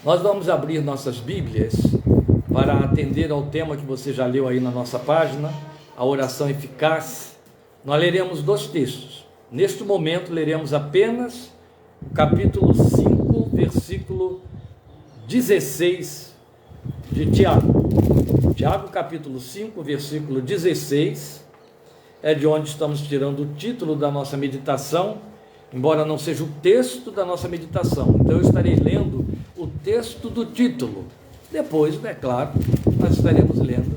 Nós vamos abrir nossas Bíblias para atender ao tema que você já leu aí na nossa página, a oração eficaz. Nós leremos 2 textos. Neste momento leremos apenas o capítulo 5, versículo 16 de Tiago. Tiago, capítulo 5, versículo 16, é de onde estamos tirando o título da nossa meditação, embora não seja o texto da nossa meditação. Então eu estarei lendo o texto do título. Depois, é claro, nós estaremos lendo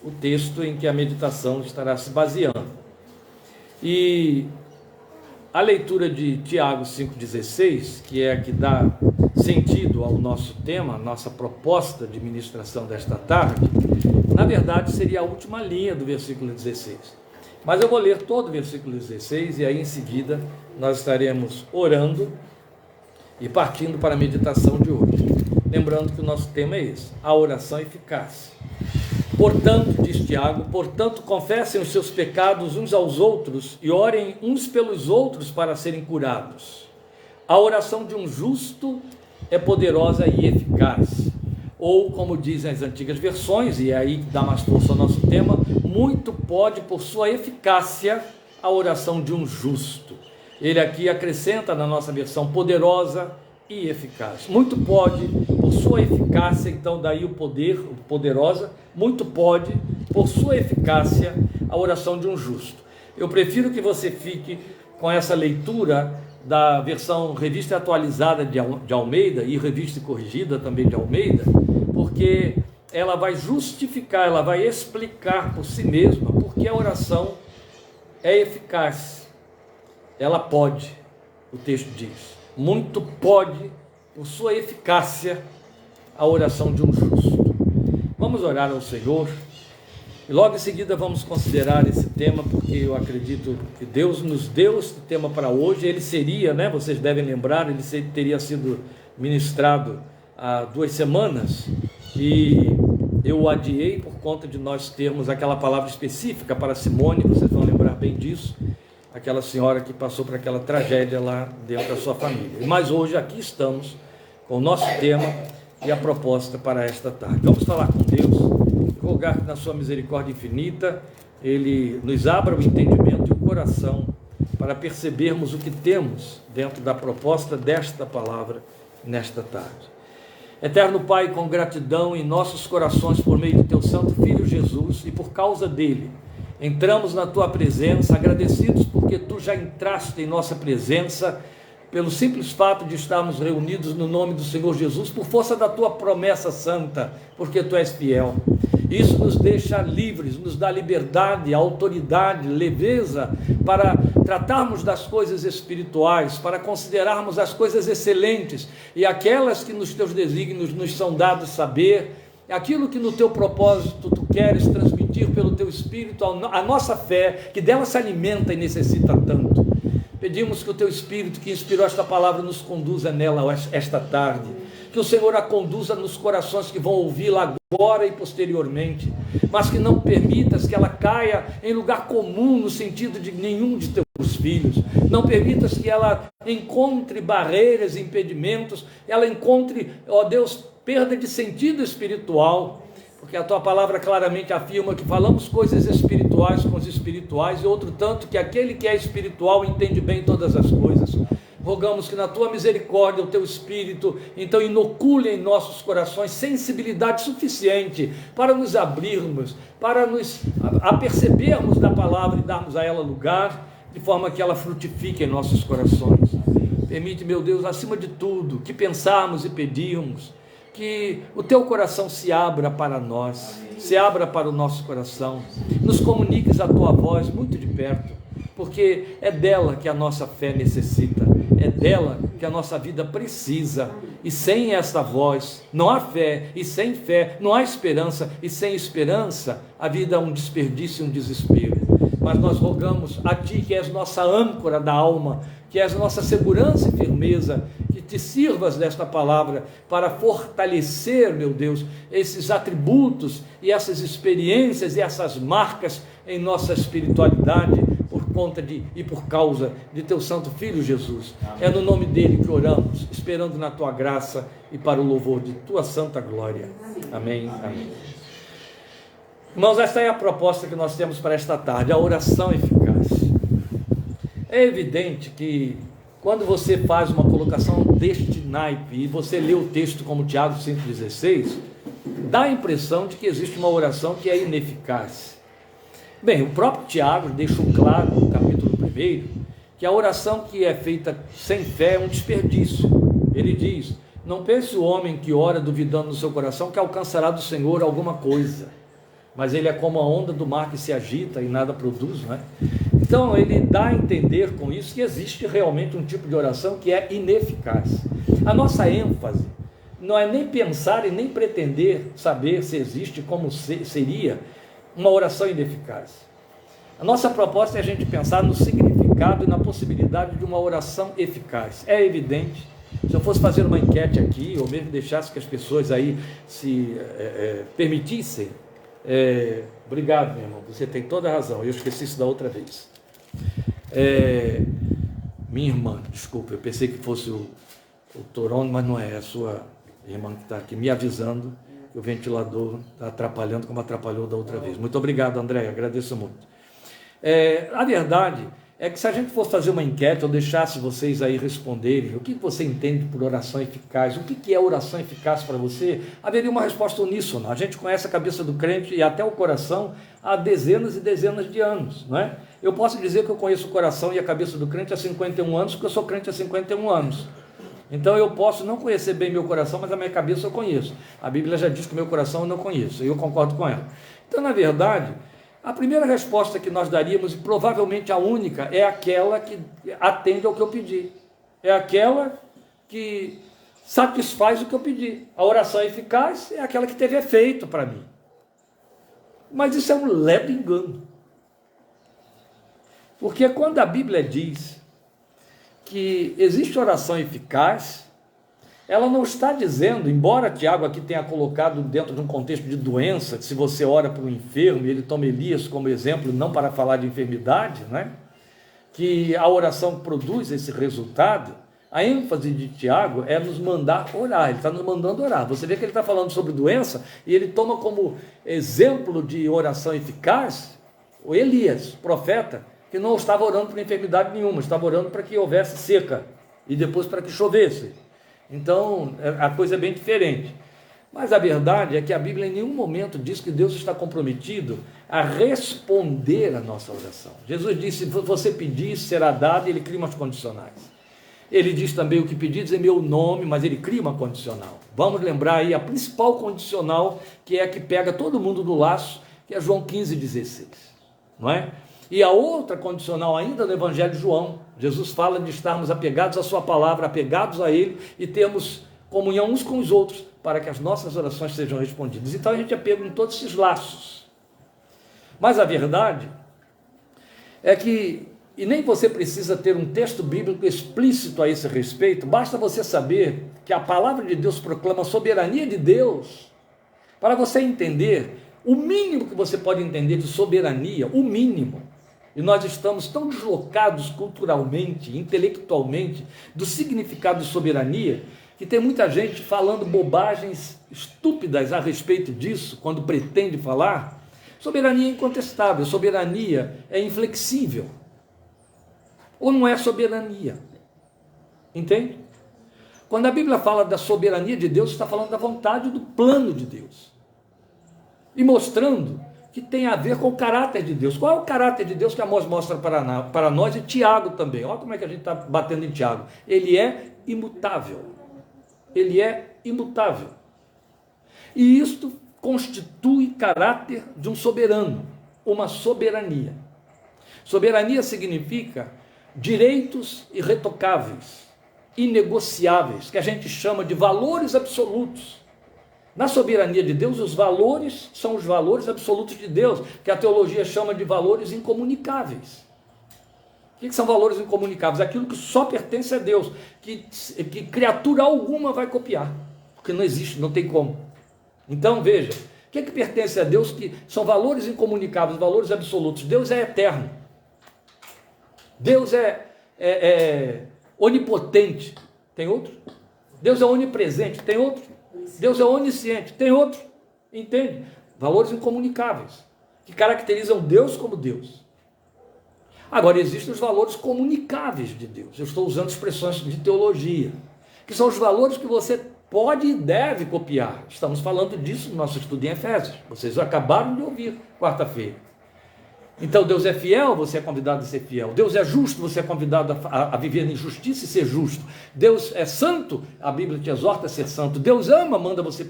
o texto em que a meditação estará se baseando. E a leitura de Tiago 5,16, que é a que dá sentido ao nosso tema, nossa proposta de ministração desta tarde, na verdade seria a última linha do versículo 16. Mas eu vou ler todo o versículo 16 e aí em seguida nós estaremos orando e partindo para a meditação de hoje. Lembrando que o nosso tema é esse, a oração eficaz. Portanto, diz Tiago, portanto confessem os seus pecados uns aos outros e orem uns pelos outros para serem curados. A oração de um justo é poderosa e eficaz. Ou, como dizem as antigas versões, e é aí que dá mais força ao nosso tema, muito pode por sua eficácia a oração de um justo. Ele aqui acrescenta na nossa versão poderosa e eficaz. Muito pode por sua eficácia, então daí o poder, o poderosa, muito pode por sua eficácia a oração de um justo. Eu prefiro que você fique com essa leitura da versão revista atualizada de Almeida e revista corrigida também de Almeida, porque ela vai justificar, ela vai explicar por si mesma porque a oração é eficaz. Ela pode, o texto diz, muito pode por sua eficácia a oração de um justo. Vamos orar ao Senhor e logo em seguida vamos considerar esse tema, porque eu acredito que Deus nos deu esse tema para hoje. Ele seria, vocês devem lembrar, ele teria sido ministrado há 2 semanas e eu o adiei por conta de nós termos aquela palavra específica para Simone, vocês vão lembrar bem disso, aquela senhora que passou por aquela tragédia lá dentro da sua família. Mas hoje aqui estamos com o nosso tema e a proposta para esta tarde. Vamos falar com Deus, rogar que na sua misericórdia infinita Ele nos abra o entendimento e o coração para percebermos o que temos dentro da proposta desta palavra nesta tarde. Eterno Pai, com gratidão em nossos corações por meio do Teu Santo Filho Jesus e por causa dele, entramos na Tua presença, agradecidos porque Tu já entraste em nossa presença, pelo simples fato de estarmos reunidos no nome do Senhor Jesus, por força da Tua promessa santa, porque Tu és fiel. Isso nos deixa livres, nos dá liberdade, autoridade, leveza para tratarmos das coisas espirituais, para considerarmos as coisas excelentes e aquelas que nos Teus desígnios nos são dados saber, aquilo que no Teu propósito Tu queres transmitir pelo Teu Espírito, a nossa fé, que dela se alimenta e necessita tanto. Pedimos que o Teu Espírito que inspirou esta palavra nos conduza nela esta tarde, que o Senhor a conduza nos corações que vão ouvi-la agora e posteriormente, mas que não permitas que ela caia em lugar comum no sentido de nenhum de Teus filhos. Não permitas que ela encontre barreiras, impedimentos, ela encontre, ó Deus, perda de sentido espiritual, porque a Tua palavra claramente afirma que falamos coisas espirituais com os espirituais, e outro tanto que aquele que é espiritual entende bem todas as coisas. Rogamos que na Tua misericórdia o Teu Espírito então inocule em nossos corações sensibilidade suficiente para nos abrirmos, para nos apercebermos da palavra e darmos a ela lugar, de forma que ela frutifique em nossos corações. Permite, meu Deus, acima de tudo, que pensarmos e pedirmos, que o Teu coração se abra para nós, se abra para o nosso coração, nos comuniques a Tua voz muito de perto, porque é dela que a nossa fé necessita, é dela que a nossa vida precisa, e sem essa voz não há fé, e sem fé não há esperança, e sem esperança a vida é um desperdício e um desespero. Mas nós rogamos a Ti, que és nossa âncora da alma, que és nossa segurança e firmeza, que Te sirvas desta palavra para fortalecer, meu Deus, esses atributos e essas experiências e essas marcas em nossa espiritualidade, por conta e por causa de teu santo Filho Jesus. É no nome dele que oramos, esperando na tua graça e para o louvor de tua santa glória. Amém. Amém. Irmãos, esta é a proposta que nós temos para esta tarde, a oração eficaz. É evidente que quando você faz uma colocação deste naipe e você lê o texto como Tiago 5,16, dá a impressão de que existe uma oração que é ineficaz. Bem, o próprio Tiago deixou claro no capítulo 1 que a oração que é feita sem fé é um desperdício. Ele diz: não pense o homem que ora duvidando no seu coração que alcançará do Senhor alguma coisa, mas ele é como a onda do mar que se agita e nada produz, não é? Então ele dá a entender com isso que existe realmente um tipo de oração que é ineficaz. A nossa ênfase não é nem pensar e nem pretender saber se existe como seria uma oração ineficaz. A nossa proposta é a gente pensar no significado e na possibilidade de uma oração eficaz. É evidente, se eu fosse fazer uma enquete aqui, ou mesmo deixasse que as pessoas aí se permitissem, obrigado, meu irmão, você tem toda a razão, eu esqueci isso da outra vez. Minha irmã, desculpa, eu pensei que fosse o Torone, mas não é a sua irmã que está aqui me avisando que o ventilador está atrapalhando como atrapalhou da outra vez. Muito obrigado, André, agradeço muito. A verdade é que se a gente fosse fazer uma enquete, eu deixasse vocês aí responderem o que você entende por oração eficaz, o que é oração eficaz para você, haveria uma resposta uníssona. A gente conhece a cabeça do crente e até o coração há dezenas e dezenas de anos, não é? Eu posso dizer que eu conheço o coração e a cabeça do crente há 51 anos, porque eu sou crente há 51 anos. Então eu posso não conhecer bem meu coração, mas a minha cabeça eu conheço. A Bíblia já diz que o meu coração eu não conheço, e eu concordo com ela. Então, na verdade, a primeira resposta que nós daríamos, e provavelmente a única, é aquela que atende ao que eu pedi. É aquela que satisfaz o que eu pedi. A oração eficaz é aquela que teve efeito para mim. Mas isso é um leve engano. Porque quando a Bíblia diz que existe oração eficaz, ela não está dizendo, embora Tiago aqui tenha colocado dentro de um contexto de doença, que se você ora para um enfermo, ele toma Elias como exemplo, não para falar de enfermidade, né? Que a oração produz esse resultado. A ênfase de Tiago é nos mandar orar, ele está nos mandando orar. Você vê que ele está falando sobre doença, e ele toma como exemplo de oração eficaz o Elias, profeta, que não estava orando por enfermidade nenhuma, estava orando para que houvesse seca, e depois para que chovesse. Então, a coisa é bem diferente. Mas a verdade é que a Bíblia em nenhum momento diz que Deus está comprometido a responder a nossa oração. Jesus disse: se você pedir, será dado, e ele cria umas condicionais. Ele diz também: o que pedires em meu nome, mas ele cria uma condicional. Vamos lembrar aí a principal condicional, que é a que pega todo mundo no laço, que é João 15,16, não é? E a outra condicional ainda no Evangelho de João, Jesus fala de estarmos apegados à sua palavra, apegados a ele, e termos comunhão uns com os outros, para que as nossas orações sejam respondidas. Então a gente é pego em todos esses laços. Mas a verdade é que, e nem você precisa ter um texto bíblico explícito a esse respeito, basta você saber que a palavra de Deus proclama a soberania de Deus, para você entender o mínimo que você pode entender de soberania, o mínimo. E nós estamos tão deslocados culturalmente, intelectualmente, do significado de soberania, que tem muita gente falando bobagens estúpidas a respeito disso, quando pretende falar. Soberania é incontestável, soberania é inflexível. Ou não é soberania? Entende? Quando a Bíblia fala da soberania de Deus, está falando da vontade, do plano de Deus. E mostrando que tem a ver com o caráter de Deus. Qual é o caráter de Deus que Amós mostra para nós, e Tiago também? Olha como é que a gente está batendo em Tiago. Ele é imutável. Ele é imutável. E isto constitui caráter de um soberano, uma soberania. Soberania significa direitos irretocáveis, inegociáveis, que a gente chama de valores absolutos. Na soberania de Deus, os valores são os valores absolutos de Deus, que a teologia chama de valores incomunicáveis. O que são valores incomunicáveis? Aquilo que só pertence a Deus, que criatura alguma vai copiar, porque não existe, não tem como. Então veja, o que pertence a Deus, que são valores incomunicáveis, valores absolutos? Deus é eterno. Deus é onipotente, tem outro. Deus é onipresente, tem outro. Deus é onisciente, tem outro. Entende? Valores incomunicáveis, que caracterizam Deus como Deus. Agora, existem os valores comunicáveis de Deus. Eu estou usando expressões de teologia, que são os valores que você pode e deve copiar. Estamos falando disso no nosso estudo em Efésios. Vocês acabaram de ouvir quarta-feira. Então, Deus é fiel, você é convidado a ser fiel. Deus é justo, você é convidado a viver em justiça e ser justo. Deus é santo, a Bíblia te exorta a ser santo. Deus ama, manda você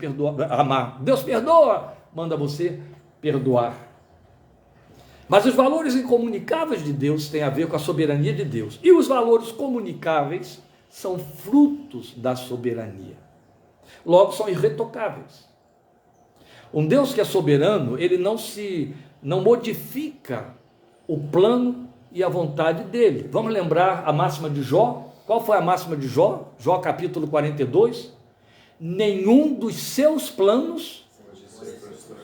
amar. Deus perdoa, manda você perdoar. Mas os valores incomunicáveis de Deus têm a ver com a soberania de Deus. E os valores comunicáveis são frutos da soberania. Logo, são irretocáveis. Um Deus que é soberano, ele não modifica o plano e a vontade dele. Vamos lembrar a máxima de Jó? Qual foi a máxima de Jó? Jó capítulo 42. Nenhum dos seus planos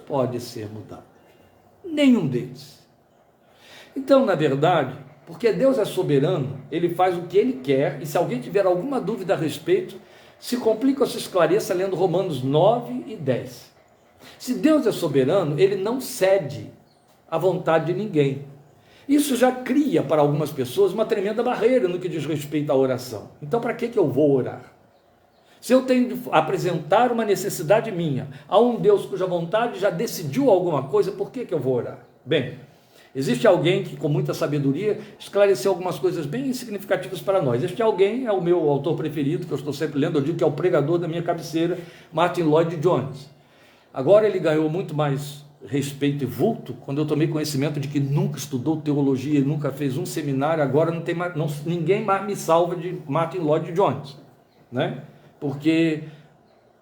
pode ser mudado. Nenhum deles. Então, na verdade, porque Deus é soberano, ele faz o que ele quer, e se alguém tiver alguma dúvida a respeito, se complica ou se esclareça lendo Romanos 9 e 10. Se Deus é soberano, ele não cede à vontade de ninguém. Isso já cria para algumas pessoas uma tremenda barreira no que diz respeito à oração. Então, para que eu vou orar? Se eu tenho de apresentar uma necessidade minha a um Deus cuja vontade já decidiu alguma coisa, por que eu vou orar? Bem, existe alguém que com muita sabedoria esclareceu algumas coisas bem significativas para nós. Este alguém é o meu autor preferido, que eu estou sempre lendo, eu digo que é o pregador da minha cabeceira, Martin Lloyd-Jones. Agora ele ganhou muito mais respeito e vulto quando eu tomei conhecimento de que nunca estudou teologia, nunca fez um seminário, agora não tem mais, ninguém mais me salva de Martin Lloyd-Jones, né? Porque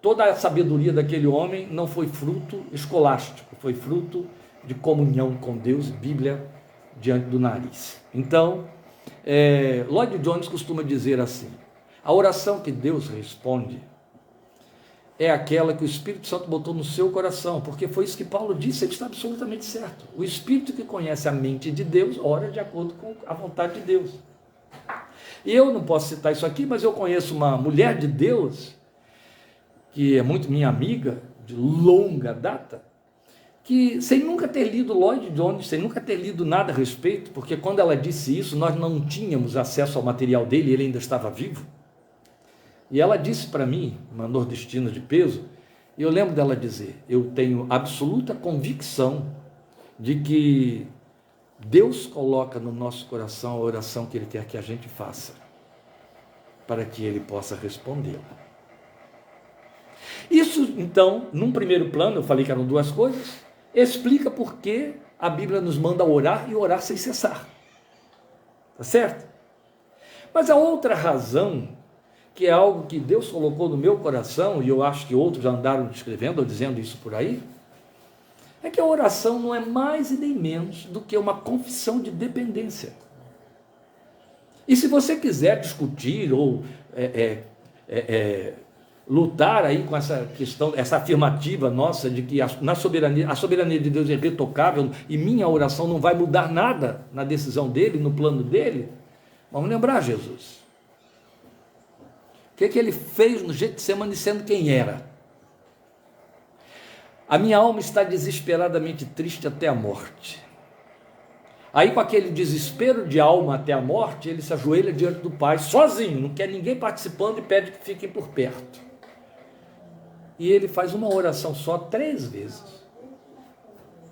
toda a sabedoria daquele homem não foi fruto escolástico, foi fruto de comunhão com Deus, Bíblia diante do nariz. Então, Lloyd-Jones costuma dizer assim: a oração que Deus responde é aquela que o Espírito Santo botou no seu coração, porque foi isso que Paulo disse, ele está absolutamente certo. O Espírito que conhece a mente de Deus, ora de acordo com a vontade de Deus. E eu não posso citar isso aqui, mas eu conheço uma mulher de Deus, que é muito minha amiga, de longa data, que sem nunca ter lido Lloyd-Jones, sem nunca ter lido nada a respeito, porque quando ela disse isso, nós não tínhamos acesso ao material dele, ele ainda estava vivo. E ela disse para mim, uma nordestina de peso, e eu lembro dela dizer: eu tenho absoluta convicção de que Deus coloca no nosso coração a oração que Ele quer que a gente faça, para que Ele possa respondê-la. Isso, então, num primeiro plano, eu falei que eram duas coisas, explica por que a Bíblia nos manda orar e orar sem cessar. Tá certo? Mas a outra razão, que é algo que Deus colocou no meu coração, e eu acho que outros já andaram descrevendo ou dizendo isso por aí, é que a oração não é mais e nem menos do que uma confissão de dependência. E se você quiser discutir ou lutar aí com essa questão, essa afirmativa nossa de que a soberania de Deus é irretocável e minha oração não vai mudar nada na decisão dele, no plano dele, vamos lembrar Jesus. O que ele fez no Getsemane sendo quem era? A minha alma está desesperadamente triste até a morte. Aí, com aquele desespero de alma até a morte, ele se ajoelha diante do Pai, sozinho, não quer ninguém participando, e pede que fiquem por perto. E ele faz uma oração só 3 vezes.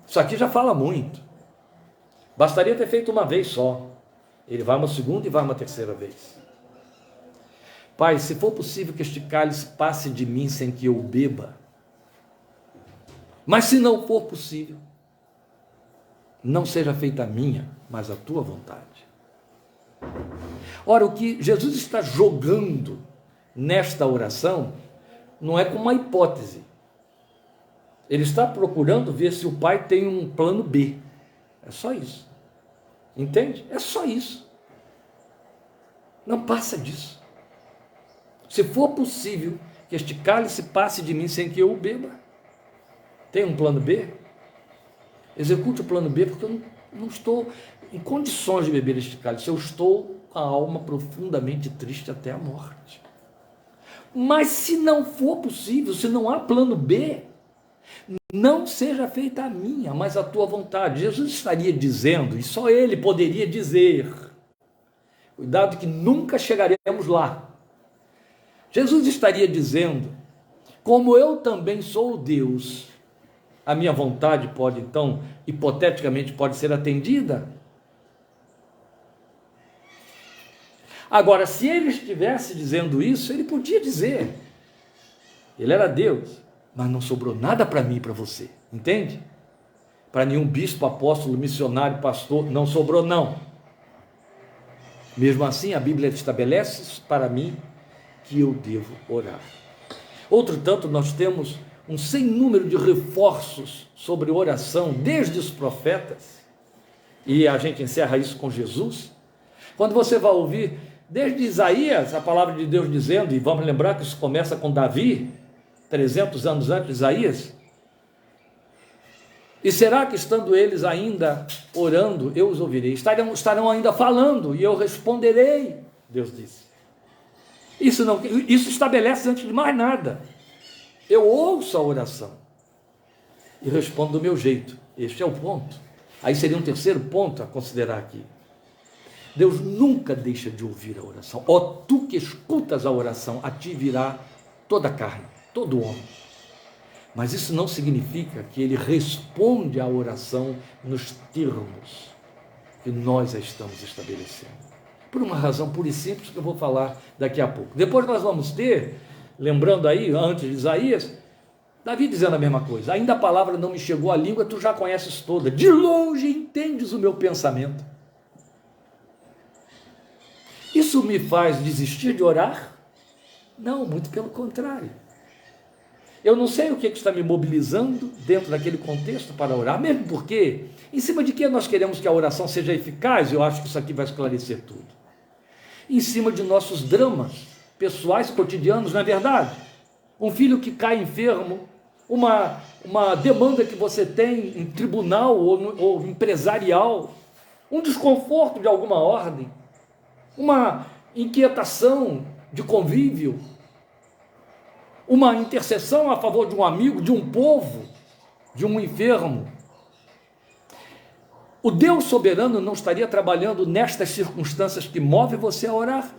Isso aqui já fala muito. Bastaria ter feito uma vez só. Ele vai uma segunda e vai uma terceira vez. Pai, se for possível que este cálice passe de mim sem que eu beba, mas se não for possível, não seja feita a minha, mas a tua vontade. Ora, o que Jesus está jogando nesta oração não é com uma hipótese. Ele está procurando ver se o Pai tem um plano B. É só isso. Entende? É só isso. Não passa disso. Se for possível que este cálice passe de mim sem que eu o beba, tem um plano B? Execute o plano B, porque eu não estou em condições de beber este cálice. Eu estou com a alma profundamente triste até a morte. Mas se não for possível, se não há plano B, não seja feita a minha, mas a tua vontade. Jesus estaria dizendo, e só ele poderia dizer, cuidado que nunca chegaremos lá. Jesus estaria dizendo, como eu também sou Deus, a minha vontade pode então, hipoteticamente, pode ser atendida? Agora, se ele estivesse dizendo isso, ele podia dizer, ele era Deus, mas não sobrou nada para mim e para você, entende? Para nenhum bispo, apóstolo, missionário, pastor, não sobrou não. Mesmo assim, a Bíblia estabelece para mim que eu devo orar. Outro tanto, nós temos um sem número de reforços sobre oração, desde os profetas, e a gente encerra isso com Jesus. Quando você vai ouvir, desde Isaías, a palavra de Deus dizendo, e vamos lembrar que isso começa com Davi, 300 anos antes de Isaías, e será que estando eles ainda orando, eu os ouvirei, estarão ainda falando, e eu responderei, Deus disse. Isso estabelece antes de mais nada, eu ouço a oração, e respondo do meu jeito, este é o ponto. Aí seria um terceiro ponto a considerar aqui. Deus nunca deixa de ouvir a oração. Ó, tu que escutas a oração, a ti virá toda a carne, todo homem. Mas isso não significa que ele responde à oração nos termos que nós a estamos estabelecendo. Por uma razão pura e simples que eu vou falar daqui a pouco. Depois nós vamos ter, lembrando aí, antes de Isaías, Davi dizendo a mesma coisa. Ainda a palavra não me chegou à língua, tu já conheces toda. De longe entendes o meu pensamento. Isso me faz desistir de orar? Não, muito pelo contrário. Eu não sei o que está me mobilizando dentro daquele contexto para orar, mesmo porque, em cima de que nós queremos que a oração seja eficaz, eu acho que isso aqui vai esclarecer tudo. Em cima de nossos dramas pessoais, cotidianos, não é verdade? Um filho que cai enfermo, uma demanda que você tem em tribunal ou empresarial, um desconforto de alguma ordem, uma inquietação de convívio, uma intercessão a favor de um amigo, de um povo, de um enfermo. O Deus soberano não estaria trabalhando nestas circunstâncias que move você a orar?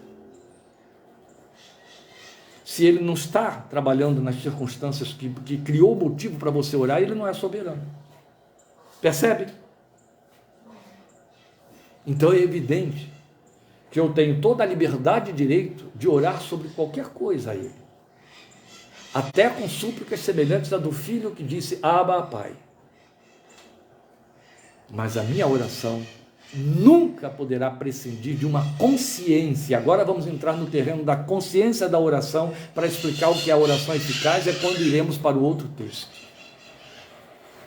Se ele não está trabalhando nas circunstâncias que criou motivo para você orar, ele não é soberano. Percebe? Então é evidente que eu tenho toda a liberdade e direito de orar sobre qualquer coisa a ele. Até com súplicas semelhantes à do filho que disse, Abba, Pai. Mas a minha oração nunca poderá prescindir de uma consciência. Agora vamos entrar no terreno da consciência da oração para explicar o que é a oração eficaz, é quando iremos para o outro texto.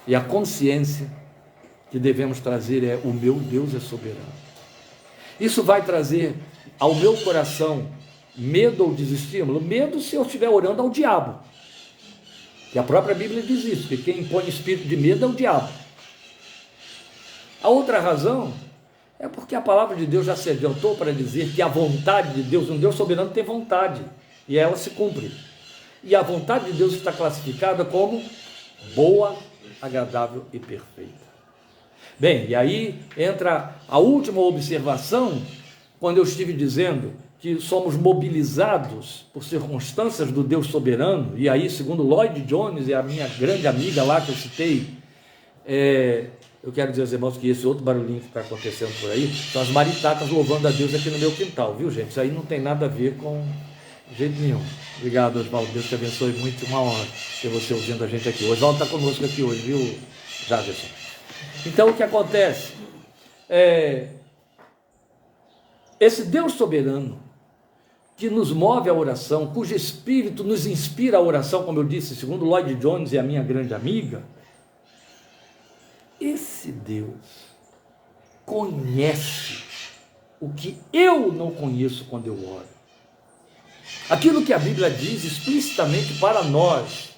E a consciência que devemos trazer é, o meu Deus é soberano. Isso vai trazer ao meu coração medo ou desestímulo? Medo se eu estiver orando ao diabo. E a própria Bíblia diz isso, que quem impõe espírito de medo é o diabo. A outra razão é porque a palavra de Deus já se adiantou para dizer que a vontade de Deus, um Deus soberano tem vontade, e ela se cumpre. E a vontade de Deus está classificada como boa, agradável e perfeita. Bem, e aí entra a última observação, quando eu estive dizendo que somos mobilizados por circunstâncias do Deus soberano, e aí, segundo Lloyd Jones e a minha grande amiga lá que eu citei, eu quero dizer aos irmãos que esse outro barulhinho que está acontecendo por aí, são as maritacas louvando a Deus aqui no meu quintal, viu gente? Isso aí não tem nada a ver com jeito nenhum. Obrigado, Oswaldo, Deus te abençoe muito, uma honra ter você ouvindo a gente aqui. O Oswaldo está conosco aqui hoje, viu, Jaderson? Então o que acontece? Esse Deus soberano, que nos move a oração, cujo Espírito nos inspira a oração, como eu disse, segundo Lloyd Jones e a minha grande amiga, esse Deus conhece o que eu não conheço quando eu oro. Aquilo que a Bíblia diz explicitamente para nós,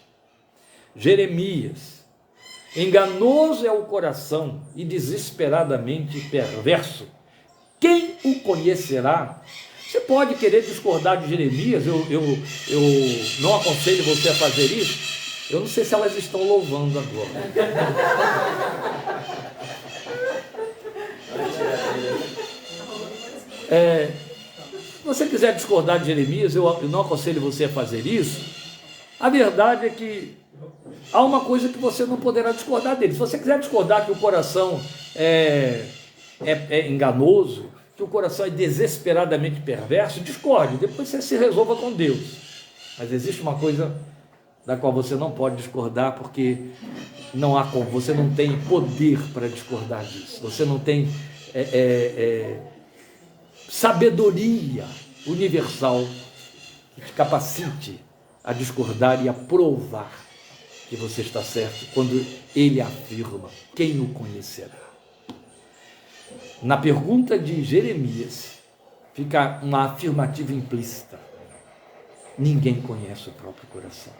Jeremias, Enganoso é o coração e desesperadamente perverso. Quem o conhecerá? Você pode querer discordar de Jeremias, eu não aconselho você a fazer isso. Eu não sei se elas estão louvando agora. Se você quiser discordar de Jeremias, eu não aconselho você a fazer isso. A verdade é que há uma coisa que você não poderá discordar dele. Se você quiser discordar que o coração é enganoso, que o coração é desesperadamente perverso, discorde, depois você se resolva com Deus. Mas existe uma coisa da qual você não pode discordar, porque não há como, você não tem poder para discordar disso, você não tem sabedoria universal que te capacite a discordar e a provar que você está certo, quando ele afirma: quem o conhecerá? Na pergunta de Jeremias fica uma afirmativa implícita: ninguém conhece o próprio coração.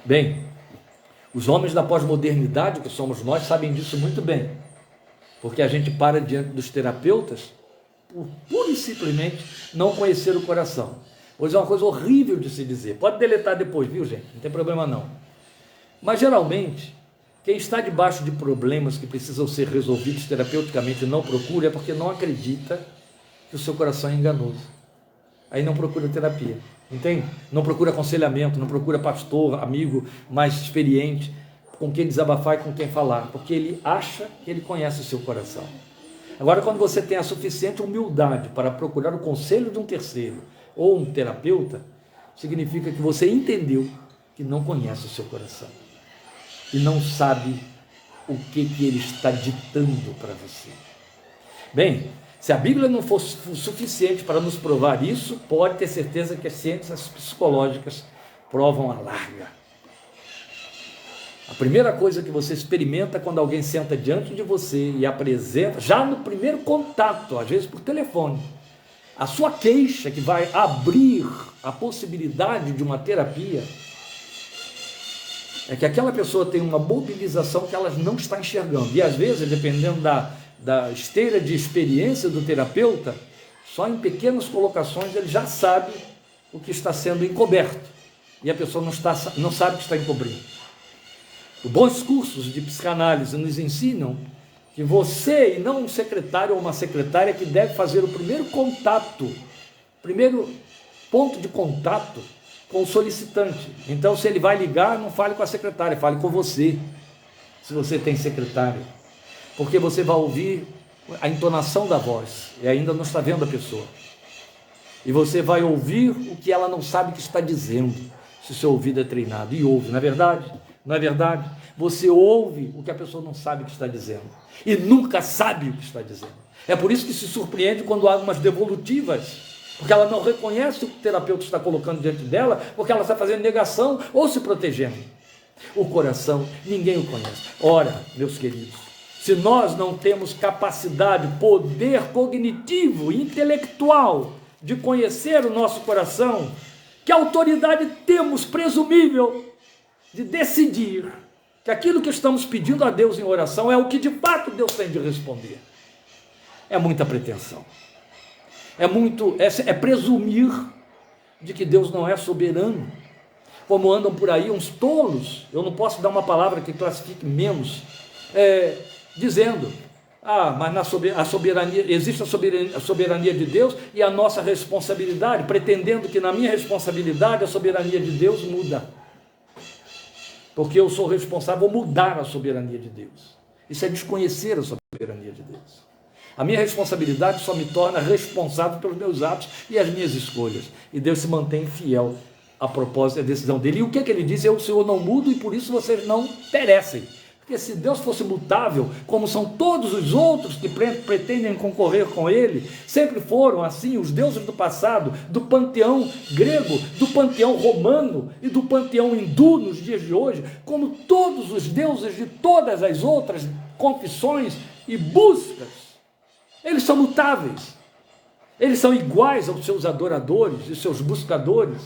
Bem, os homens da pós-modernidade, que somos nós, sabem disso muito bem, porque a gente para diante dos terapeutas por pura e simplesmente não conhecer o coração. Hoje é uma coisa horrível de se dizer, pode deletar depois, viu, gente? Não tem problema não. Mas geralmente, quem está debaixo de problemas que precisam ser resolvidos terapeuticamente e não procura, é porque não acredita que o seu coração é enganoso. Aí não procura terapia, entende? Não procura aconselhamento, não procura pastor, amigo mais experiente, com quem desabafar e com quem falar, porque ele acha que ele conhece o seu coração. Agora, quando você tem a suficiente humildade para procurar o conselho de um terceiro ou um terapeuta, significa que você entendeu que não conhece o seu coração e não sabe o que ele está ditando para você. Bem, se a Bíblia não fosse suficiente para nos provar isso, pode ter certeza que as ciências psicológicas provam a larga. A primeira coisa que você experimenta quando alguém senta diante de você e apresenta, já no primeiro contato, às vezes por telefone, a sua queixa que vai abrir a possibilidade de uma terapia, é que aquela pessoa tem uma mobilização que ela não está enxergando. E às vezes, dependendo da esteira de experiência do terapeuta, só em pequenas colocações ele já sabe o que está sendo encoberto. E a pessoa não sabe que está encobrindo. Os bons cursos de psicanálise nos ensinam que você, e não um secretário ou uma secretária, que deve fazer o primeiro contato, primeiro ponto de contato com o solicitante. Então, se ele vai ligar, não fale com a secretária, fale com você, se você tem secretária, porque você vai ouvir a entonação da voz e ainda não está vendo a pessoa, e você vai ouvir o que ela não sabe que está dizendo, se o seu ouvido é treinado, e ouve, não é verdade? Não é verdade? Você ouve o que a pessoa não sabe que está dizendo e nunca sabe o que está dizendo. É por isso que se surpreende quando há umas devolutivas, porque ela não reconhece o que o terapeuta está colocando diante dela, porque ela está fazendo negação ou se protegendo. O coração, ninguém o conhece. Ora, meus queridos, se nós não temos capacidade, poder cognitivo, intelectual, de conhecer o nosso coração, que autoridade temos presumível de decidir que aquilo que estamos pedindo a Deus em oração é o que de fato Deus tem de responder? É muita pretensão. É presumir de que Deus não é soberano, como andam por aí uns tolos. Eu não posso dar uma palavra que classifique menos, dizendo: mas a soberania, existe a soberania de Deus e a nossa responsabilidade, pretendendo que na minha responsabilidade a soberania de Deus muda, porque eu sou responsável por mudar a soberania de Deus. Isso é desconhecer a soberania de Deus. A minha responsabilidade só me torna responsável pelos meus atos e as minhas escolhas. E Deus se mantém fiel a propósito da decisão dele. E o que ele diz? Eu, o Senhor, não mudo e por isso vocês não perecem. Porque se Deus fosse mutável, como são todos os outros que pretendem concorrer com ele, sempre foram assim os deuses do passado, do panteão grego, do panteão romano e do panteão hindu nos dias de hoje, como todos os deuses de todas as outras confissões e buscas. Eles são mutáveis, eles são iguais aos seus adoradores e seus buscadores.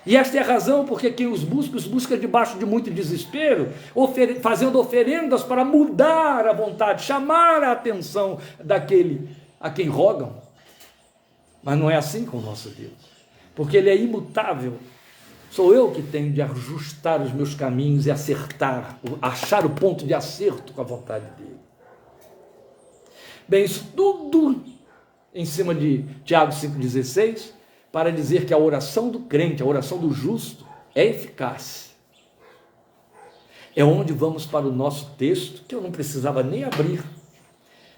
E esta é a razão porque quem os busca debaixo de muito desespero, fazendo oferendas para mudar a vontade, chamar a atenção daquele a quem rogam. Mas não é assim com o nosso Deus, porque Ele é imutável. Sou eu que tenho de ajustar os meus caminhos e acertar, achar o ponto de acerto com a vontade dEle. Bem, isso tudo em cima de Tiago 5,16, para dizer que a oração do crente, a oração do justo, é eficaz. É onde vamos para o nosso texto, que eu não precisava nem abrir,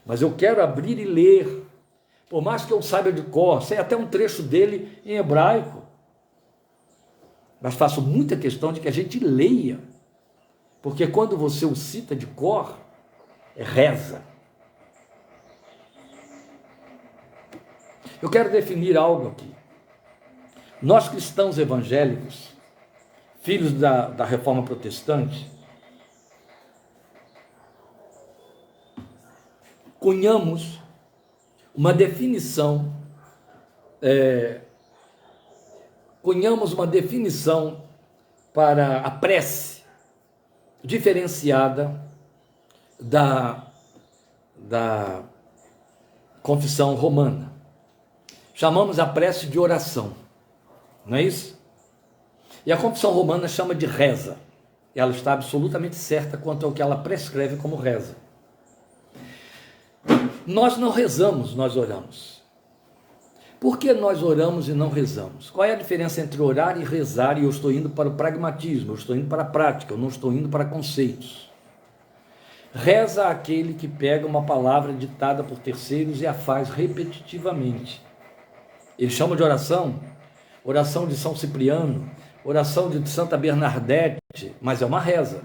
mas eu quero abrir e ler, por mais que eu saiba de cor, sei até um trecho dele em hebraico, mas faço muita questão de que a gente leia, porque quando você o cita de cor, reza. Eu quero definir algo aqui. Nós cristãos evangélicos, filhos da reforma protestante, cunhamos uma definição, para a prece diferenciada da confissão romana. Chamamos a prece de oração. Não é isso? E a confissão romana chama de reza. Ela está absolutamente certa quanto ao que ela prescreve como reza. Nós não rezamos, nós oramos. Por que nós oramos e não rezamos? Qual é a diferença entre orar e rezar? E eu estou indo para o pragmatismo, eu estou indo para a prática, eu não estou indo para conceitos. Reza aquele que pega uma palavra ditada por terceiros e a faz repetitivamente. Ele chama de oração de São Cipriano, oração de Santa Bernadette, mas é uma reza,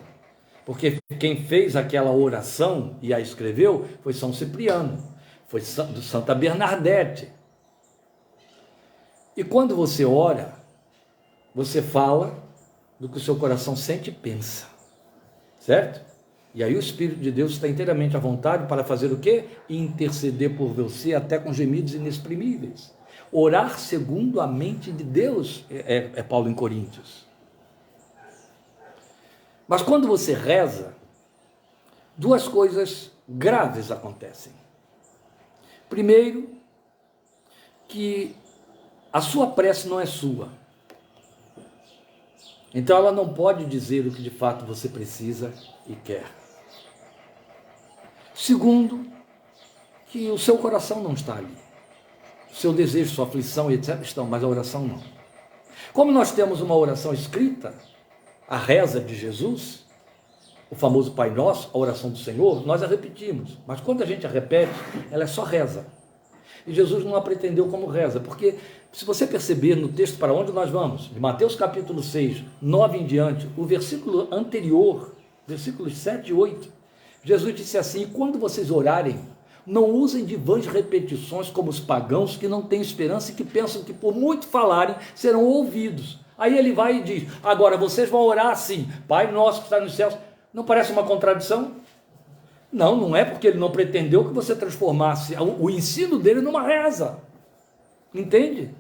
porque quem fez aquela oração e a escreveu foi São Cipriano, foi Santa Bernadette. E quando você ora, você fala do que o seu coração sente e pensa, certo? E aí o Espírito de Deus está inteiramente à vontade para fazer o quê? Interceder por você até com gemidos inexprimíveis. Orar segundo a mente de Deus, é Paulo em Coríntios. Mas quando você reza, duas coisas graves acontecem. Primeiro, que a sua prece não é sua. Então ela não pode dizer o que de fato você precisa e quer. Segundo, que o seu coração não está ali. O seu desejo, sua aflição e etc. estão, mas a oração não. Como nós temos uma oração escrita, a reza de Jesus, o famoso Pai Nosso, a oração do Senhor, nós a repetimos, mas quando a gente a repete, ela é só reza. E Jesus não a pretendeu como reza, porque se você perceber no texto para onde nós vamos, de Mateus capítulo 6, 9 em diante, o versículo anterior, versículos 7 e 8, Jesus disse assim: quando vocês orarem, não usem de vãs repetições como os pagãos que não têm esperança e que pensam que por muito falarem serão ouvidos. Aí ele vai e diz: agora vocês vão orar assim, Pai nosso que está nos céus. Não parece uma contradição? Não, não é, porque ele não pretendeu que você transformasse o ensino dele numa reza. Entende?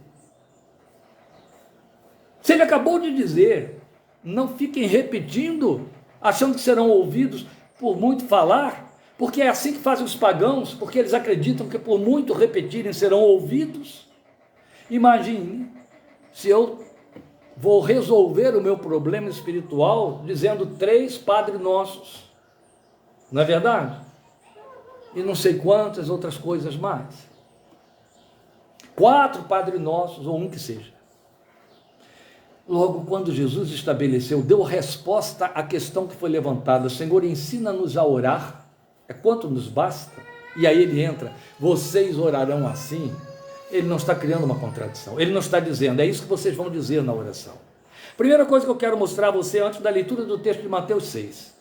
Se ele acabou de dizer, não fiquem repetindo, achando que serão ouvidos por muito falar, porque é assim que fazem os pagãos, porque eles acreditam que por muito repetirem serão ouvidos. Imagine se eu vou resolver o meu problema espiritual dizendo 3 Padre Nossos, não é verdade? E não sei quantas outras coisas mais. 4 Padre Nossos, ou um que seja. Logo, quando Jesus estabeleceu, deu resposta à questão que foi levantada: Senhor, ensina-nos a orar, é quanto nos basta. E aí ele entra: vocês orarão assim. Ele não está criando uma contradição, ele não está dizendo, é isso que vocês vão dizer na oração. Primeira coisa que eu quero mostrar a você antes da leitura do texto de Mateus 6,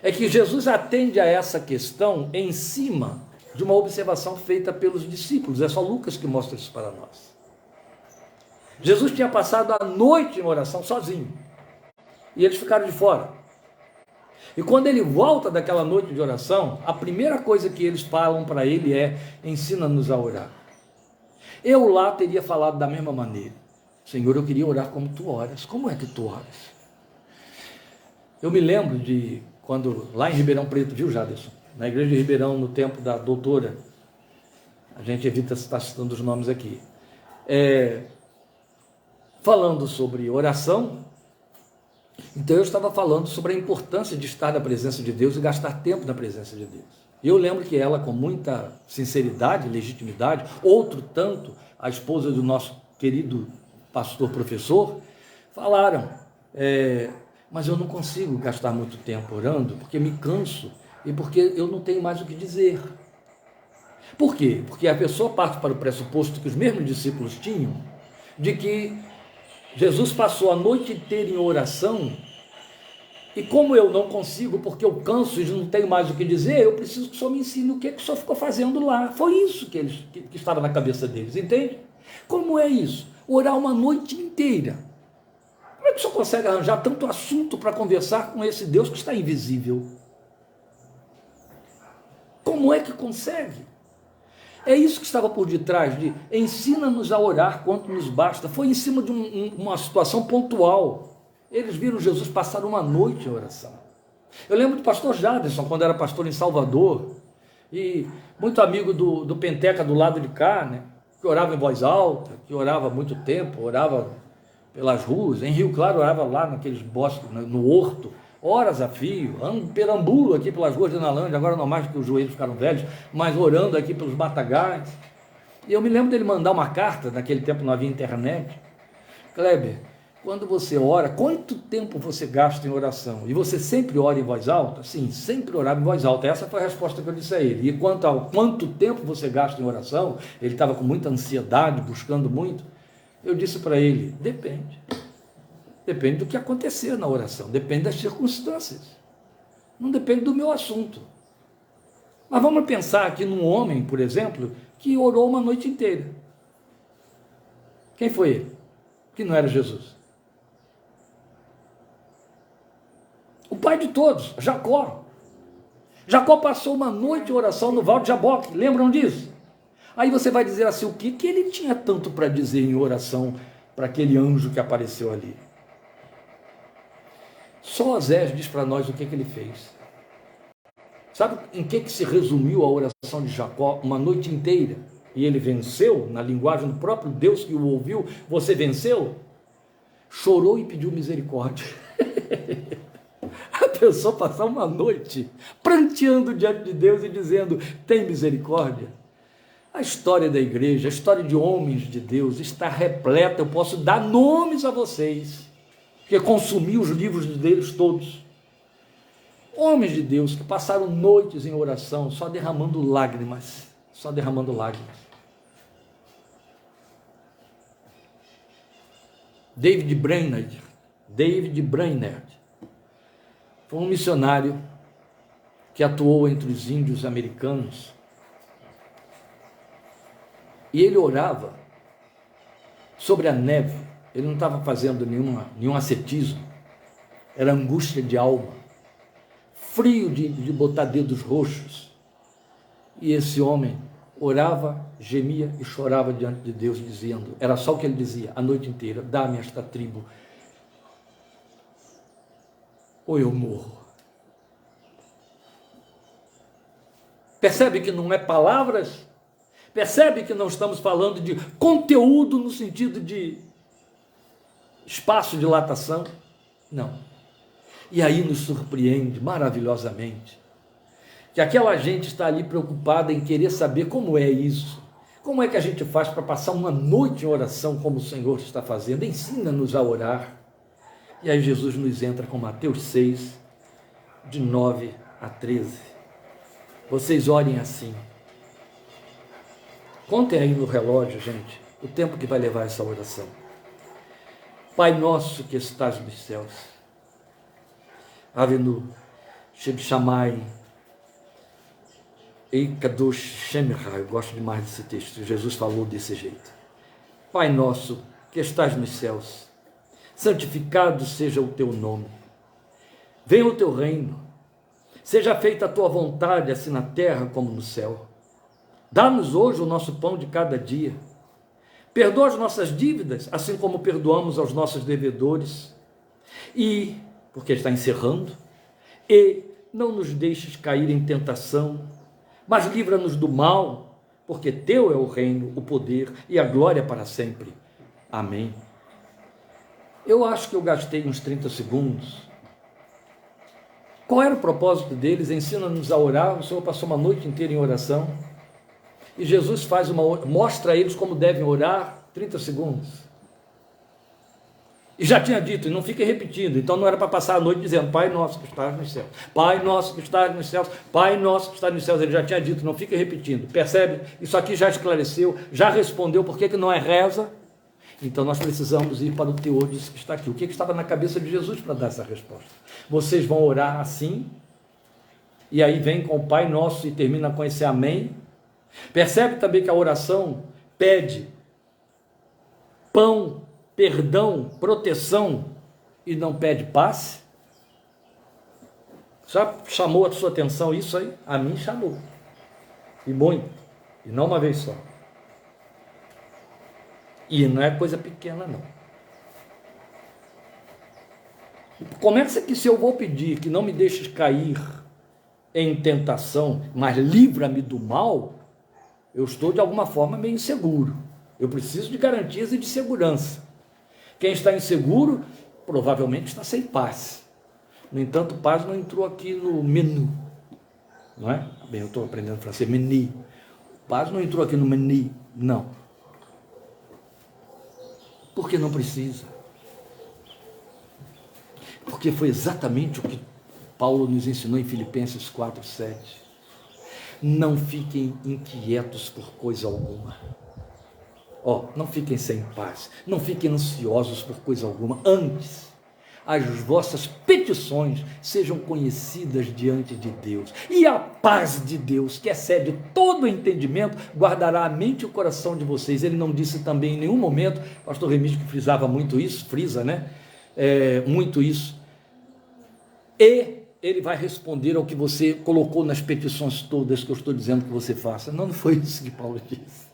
é que Jesus atende a essa questão em cima de uma observação feita pelos discípulos. É só Lucas que mostra isso para nós. Jesus tinha passado a noite em oração sozinho, e eles ficaram de fora. E quando ele volta daquela noite de oração, a primeira coisa que eles falam para ele é: ensina-nos a orar. Eu lá teria falado da mesma maneira. Senhor, eu queria orar como tu oras. Como é que tu oras? Eu me lembro de quando, lá em Ribeirão Preto, viu, Jaderson? Na igreja de Ribeirão, no tempo da doutora, a gente evita estar citando os nomes aqui, falando sobre oração. Então eu estava falando sobre a importância de estar na presença de Deus e gastar tempo na presença de Deus. E eu lembro que ela, com muita sinceridade, legitimidade, outro tanto, a esposa do nosso querido pastor professor, falaram, mas eu não consigo gastar muito tempo orando, porque me canso e porque eu não tenho mais o que dizer. Por quê? Porque a pessoa parte para o pressuposto que os mesmos discípulos tinham, de que Jesus passou a noite inteira em oração, e como eu não consigo, porque eu canso e não tenho mais o que dizer, eu preciso que o Senhor me ensine o que o Senhor ficou fazendo lá. Foi isso que estava na cabeça deles, entende? Como é isso? Orar uma noite inteira. Como é que o Senhor consegue arranjar tanto assunto para conversar com esse Deus que está invisível? Como é que consegue? É isso que estava por detrás de ensina-nos a orar quanto nos basta. Foi em cima de uma situação pontual. Eles viram Jesus passar uma noite em oração. Eu lembro do pastor Jaderson, quando era pastor em Salvador, e muito amigo do Penteca do lado de cá, né, que orava em voz alta, que orava há muito tempo, orava pelas ruas. Em Rio Claro orava lá naqueles bosques, no horto, horas a fio, perambulo aqui pelas ruas de Analândia, agora não mais porque os joelhos ficaram velhos, mas orando aqui pelos batagais. E eu me lembro dele mandar uma carta, naquele tempo não havia internet. Kleber, quando você ora, quanto tempo você gasta em oração? E você sempre ora em voz alta? Sim, sempre orava em voz alta. Essa foi a resposta que eu disse a ele. E quanto ao quanto tempo você gasta em oração, ele estava com muita ansiedade, buscando muito. Eu disse para ele, depende. Depende do que acontecer na oração, depende das circunstâncias. Não depende do meu assunto. Mas vamos pensar aqui num homem, por exemplo, que orou uma noite inteira. Quem foi ele? Que não era Jesus. O pai de todos, Jacó. Jacó passou uma noite de oração no Val de Jaboque, lembram disso? Aí você vai dizer assim, o que ele tinha tanto para dizer em oração para aquele anjo que apareceu ali? Só Osés diz para nós o que ele fez. Sabe em que se resumiu a oração de Jacó uma noite inteira? E ele venceu, na linguagem do próprio Deus que o ouviu, você venceu? Chorou e pediu misericórdia. A pessoa passar uma noite pranteando diante de Deus e dizendo, tem misericórdia. A história da igreja, a história de homens de Deus está repleta, eu posso dar nomes a vocês, porque consumi os livros deles todos. Homens de Deus que passaram noites em oração, só derramando lágrimas, só derramando lágrimas. David Brainerd foi um missionário que atuou entre os índios americanos, e ele orava sobre a neve. Ele não estava fazendo nenhum ascetismo, era angústia de alma, frio de botar dedos roxos, e esse homem orava, gemia e chorava diante de Deus, dizendo, era só o que ele dizia a noite inteira, dá-me esta tribo, ou eu morro. Percebe que não é palavras? Percebe que não estamos falando de conteúdo no sentido de espaço de dilatação? Não. E aí nos surpreende maravilhosamente que aquela gente está ali preocupada em querer saber como é isso. Como é que a gente faz para passar uma noite em oração como o Senhor está fazendo? Ensina-nos a orar. E aí Jesus nos entra com Mateus 6, de 9 a 13. Vocês orem assim. Contem aí no relógio, gente, o tempo que vai levar essa oração. Pai nosso que estás nos céus, Avenu, Sheb Shammai, Eikadosh Shemcha, eu gosto demais desse texto, Jesus falou desse jeito. Pai nosso que estás nos céus, santificado seja o teu nome, venha o teu reino, seja feita a tua vontade, assim na terra como no céu. Dá-nos hoje o nosso pão de cada dia, Perdoa as nossas dívidas, assim como perdoamos aos nossos devedores. E, porque está encerrando, e não nos deixes cair em tentação, mas livra-nos do mal, porque teu é o reino, o poder e a glória para sempre. Amém. Eu acho que eu gastei uns 30 segundos. Qual era o propósito deles? Ensina-nos a orar. O Senhor passou uma noite inteira em oração. E Jesus mostra a eles como devem orar. 30 segundos. E já tinha dito, e não fiquem repetindo. Então não era para passar a noite dizendo: Pai nosso que estás nos céus, Pai nosso que estás nos céus, Pai nosso que estás nos céus. Ele já tinha dito, não fiquem repetindo. Percebe? Isso aqui já esclareceu, já respondeu por que não é reza. Então nós precisamos ir para o teor disso que está aqui. O que estava na cabeça de Jesus para dar essa resposta? Vocês vão orar assim, e aí vem com o Pai Nosso e termina com esse amém. Percebe também que a oração pede pão, perdão, proteção, e não pede paz? Já chamou a sua atenção isso aí? A mim chamou, e muito, e não uma vez só. E não é coisa pequena, não. Começa que se eu vou pedir que não me deixes cair em tentação, mas livra-me do mal, eu estou de alguma forma meio inseguro. Eu preciso de garantias e de segurança. Quem está inseguro, provavelmente está sem paz. No entanto, paz não entrou aqui no menu. Não é? Bem, eu estou aprendendo francês, menu. Paz não entrou aqui no menu, não. Porque não precisa. Porque foi exatamente o que Paulo nos ensinou em Filipenses 4:7. Não fiquem inquietos por coisa alguma. Não fiquem sem paz. Não fiquem ansiosos por coisa alguma. Antes, as vossas petições sejam conhecidas diante de Deus. E a paz de Deus, que excede todo o entendimento, guardará a mente e o coração de vocês. Ele não disse também em nenhum momento, o pastor Remígio que frisava muito isso, muito isso. E ele vai responder ao que você colocou nas petições todas que eu estou dizendo que você faça. Não foi isso que Paulo disse.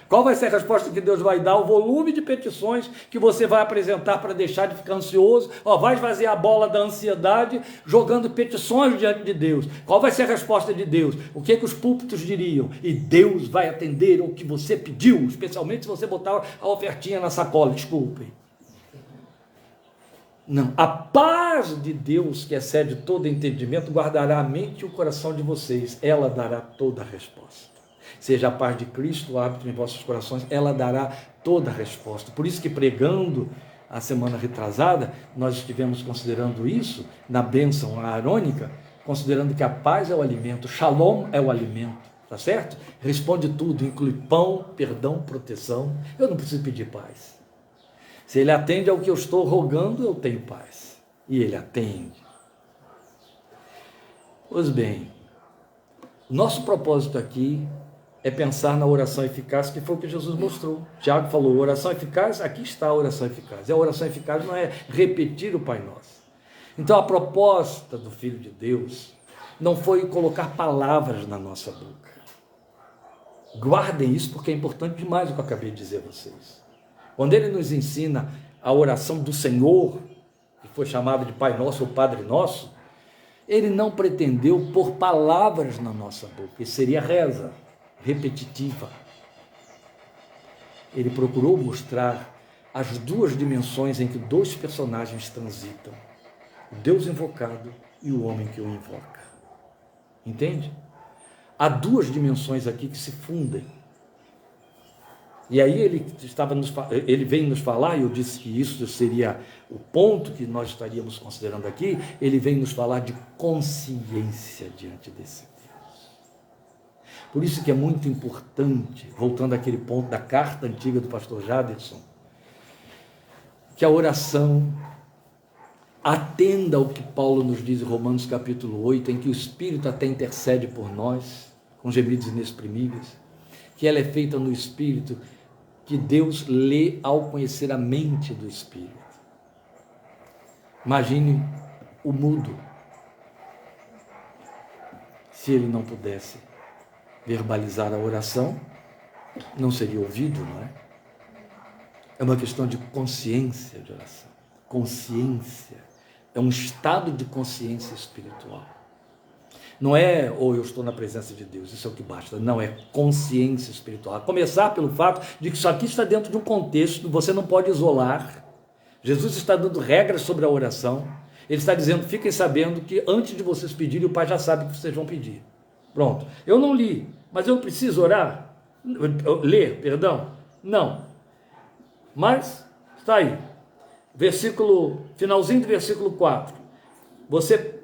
Qual vai ser a resposta que Deus vai dar? O volume de petições que você vai apresentar para deixar de ficar ansioso. Vai esvaziar a bola da ansiedade jogando petições diante de Deus. Qual vai ser a resposta de Deus? O que os púlpitos diriam? E Deus vai atender o que você pediu, especialmente se você botar a ofertinha na sacola. Desculpem. Não, a paz de Deus, que excede todo entendimento, guardará a mente e o coração de vocês. Ela dará toda a resposta. Seja a paz de Cristo o hábito em vossos corações, ela dará toda a resposta. Por isso que pregando a semana retrasada, nós estivemos considerando isso, na bênção aarônica, considerando que a paz é o alimento, shalom é o alimento, tá certo? Responde tudo, inclui pão, perdão, proteção. Eu não preciso pedir paz. Se ele atende ao que eu estou rogando, eu tenho paz. E ele atende. Pois bem, nosso propósito aqui é pensar na oração eficaz, que foi o que Jesus mostrou. Tiago falou, oração eficaz, aqui está a oração eficaz. E a oração eficaz não é repetir o Pai Nosso. Então a proposta do Filho de Deus não foi colocar palavras na nossa boca. Guardem isso, porque é importante demais o que eu acabei de dizer a vocês. Quando ele nos ensina a oração do Senhor, que foi chamada de Pai Nosso ou Padre Nosso, ele não pretendeu pôr palavras na nossa boca, isso seria reza repetitiva. Ele procurou mostrar as duas dimensões em que dois personagens transitam, o Deus invocado e o homem que o invoca. Entende? Há duas dimensões aqui que se fundem. E aí ele vem nos falar, e eu disse que isso seria o ponto que nós estaríamos considerando aqui, ele vem nos falar de consciência diante desse Deus. Por isso que é muito importante, voltando àquele ponto da carta antiga do pastor Jaderson, que a oração atenda ao que Paulo nos diz em Romanos capítulo 8, em que o Espírito até intercede por nós, com gemidos inexprimíveis, que ela é feita no Espírito, que Deus lê ao conhecer a mente do Espírito. Imagine o mudo, se ele não pudesse verbalizar a oração, não seria ouvido, não é? É uma questão de consciência de oração. Consciência é um estado de consciência espiritual. Não é, ou eu estou na presença de Deus, isso é o que basta. Não, é consciência espiritual. A começar pelo fato de que isso aqui está dentro de um contexto, você não pode isolar. Jesus está dando regras sobre a oração. Ele está dizendo, fiquem sabendo que antes de vocês pedirem, o Pai já sabe o que vocês vão pedir. Pronto. Eu não li, mas eu preciso orar? Ler, perdão? Não. Mas, está aí. Finalzinho do versículo 4. Você,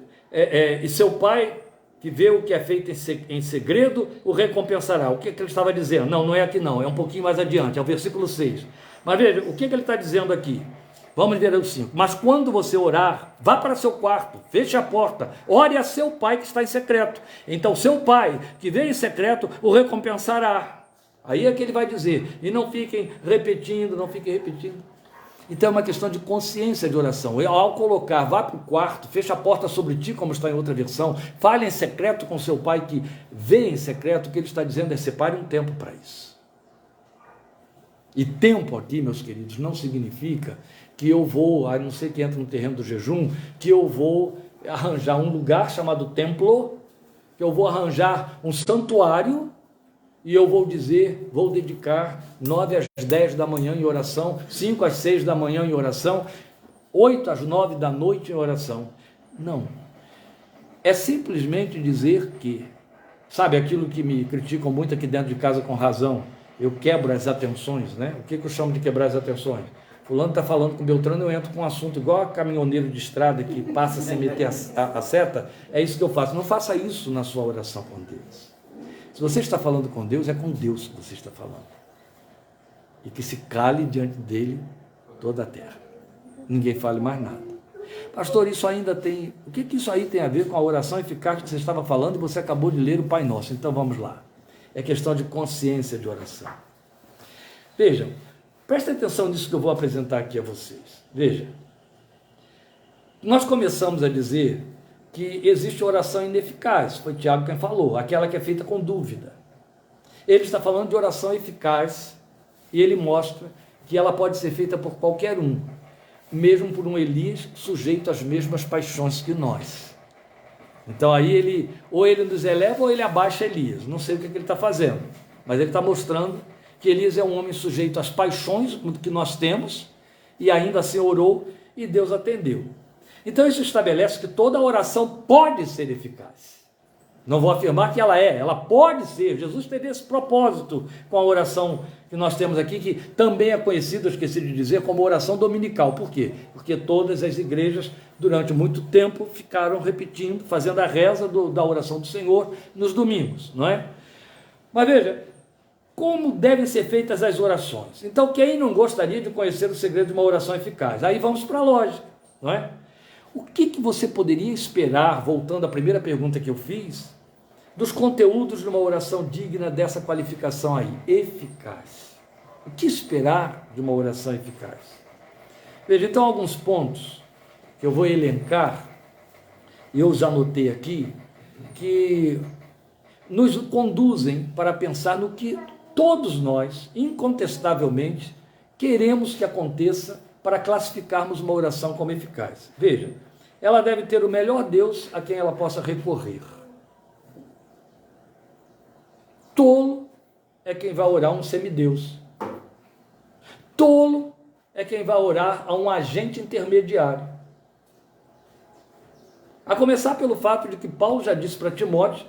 e seu Pai, que vê o que é feito em segredo, o recompensará. O que ele estava dizendo? Não é aqui não, é um pouquinho mais adiante, é o versículo 6. Mas veja, o que ele está dizendo aqui? Vamos ler o 5. Mas quando você orar, vá para seu quarto, feche a porta, ore a seu Pai que está em secreto. Então seu Pai, que vê em secreto, o recompensará. Aí é que ele vai dizer, e não fiquem repetindo. Então é uma questão de consciência de oração. Ao colocar, vá para o quarto, feche a porta sobre ti, como está em outra versão, fale em secreto com seu Pai que vê em secreto, o que ele está dizendo é separe um tempo para isso. E tempo aqui, meus queridos, não significa que eu vou, a não ser que entre no terreno do jejum, que eu vou arranjar um lugar chamado templo, que eu vou arranjar um santuário, e eu vou dizer, vou dedicar 9 às 10 da manhã em oração, 5 às 6 da manhã em oração, 8 às 9 da noite em oração. Não. É simplesmente dizer que, sabe aquilo que me criticam muito aqui dentro de casa com razão, eu quebro as atenções, né? O que eu chamo de quebrar as atenções? Fulano está falando com o Beltrano, eu entro com um assunto igual a caminhoneiro de estrada que passa sem meter a seta, é isso que eu faço. Não faça isso na sua oração com Deus. Se você está falando com Deus, é com Deus que você está falando. E que se cale diante dele toda a terra. Ninguém fale mais nada. Pastor, isso ainda tem... O que isso aí tem a ver com a oração eficaz que você estava falando e você acabou de ler o Pai Nosso? Então vamos lá. É questão de consciência de oração. Vejam, prestem atenção nisso que eu vou apresentar aqui a vocês. Veja, nós começamos a dizer que existe oração ineficaz, foi Tiago quem falou, aquela que é feita com dúvida. Ele está falando de oração eficaz e ele mostra que ela pode ser feita por qualquer um, mesmo por um Elias sujeito às mesmas paixões que nós. Então aí ou ele nos eleva ou ele abaixa Elias, não sei o que ele está fazendo, mas ele está mostrando que Elias é um homem sujeito às paixões que nós temos e ainda assim orou e Deus atendeu. Então isso estabelece que toda oração pode ser eficaz. Não vou afirmar que ela pode ser. Jesus teve esse propósito com a oração que nós temos aqui, que também é conhecida, esqueci de dizer, como oração dominical. Por quê? Porque todas as igrejas, durante muito tempo, ficaram repetindo, fazendo a reza da oração do Senhor nos domingos, não é? Mas veja, como devem ser feitas as orações? Então, quem não gostaria de conhecer o segredo de uma oração eficaz? Aí vamos para a lógica, não é? O que você poderia esperar, voltando à primeira pergunta que eu fiz, dos conteúdos de uma oração digna dessa qualificação aí, eficaz? O que esperar de uma oração eficaz? Veja, então, alguns pontos que eu vou elencar, e eu já anotei aqui, que nos conduzem para pensar no que todos nós, incontestavelmente, queremos que aconteça para classificarmos uma oração como eficaz. Veja, ela deve ter o melhor Deus a quem ela possa recorrer. Tolo é quem vai orar a um semideus. Tolo é quem vai orar a um agente intermediário. A começar pelo fato de que Paulo já disse para Timóteo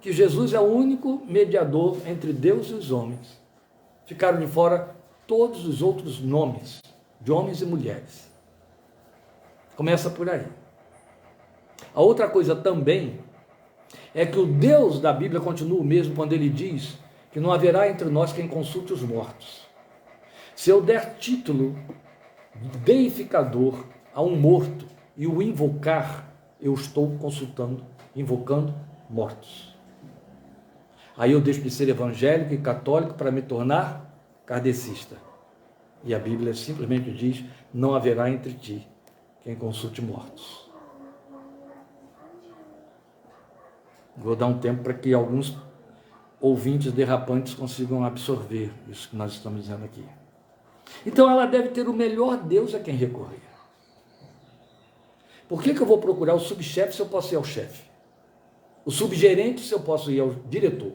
que Jesus é o único mediador entre Deus e os homens. Ficaram de fora todos os outros nomes de homens e mulheres. Começa por aí. A outra coisa também é que o Deus da Bíblia continua o mesmo quando ele diz que não haverá entre nós quem consulte os mortos. Se eu der título deificador a um morto e o invocar, eu estou invocando mortos. Aí eu deixo de ser evangélico e católico para me tornar kardecista. E a Bíblia simplesmente diz, não haverá entre ti quem consulte mortos. Vou dar um tempo para que alguns ouvintes derrapantes consigam absorver isso que nós estamos dizendo aqui. Então ela deve ter o melhor Deus a quem recorrer. Por que eu vou procurar o subchefe se eu posso ir ao chefe? O subgerente se eu posso ir ao diretor?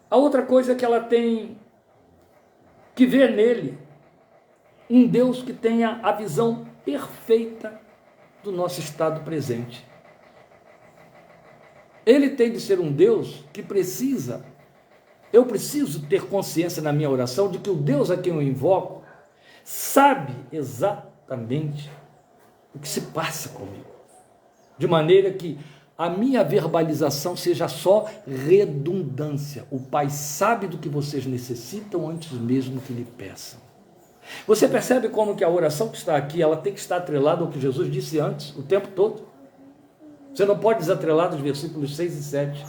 A outra coisa é que ela tem que ver nele um Deus que tenha a visão perfeita do nosso estado presente. Ele tem de ser um Deus que eu preciso ter consciência na minha oração de que o Deus a quem eu invoco sabe exatamente o que se passa comigo, de maneira que a minha verbalização seja só redundância. O Pai sabe do que vocês necessitam antes mesmo que lhe peçam. Você percebe como que a oração que está aqui, ela tem que estar atrelada ao que Jesus disse antes, o tempo todo? Você não pode desatrelar dos versículos 6 e 7.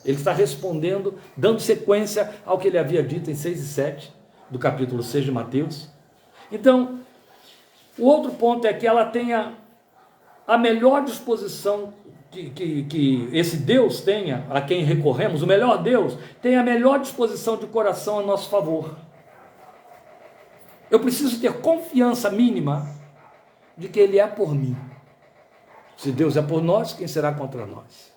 Ele está respondendo, dando sequência ao que ele havia dito em 6 e 7, do capítulo 6 de Mateus. Então, o outro ponto é que ela tenha a melhor disposição que esse Deus tenha, a quem recorremos, o melhor Deus, tenha a melhor disposição de coração a nosso favor. Eu preciso ter confiança mínima de que Ele é por mim. Se Deus é por nós, quem será contra nós?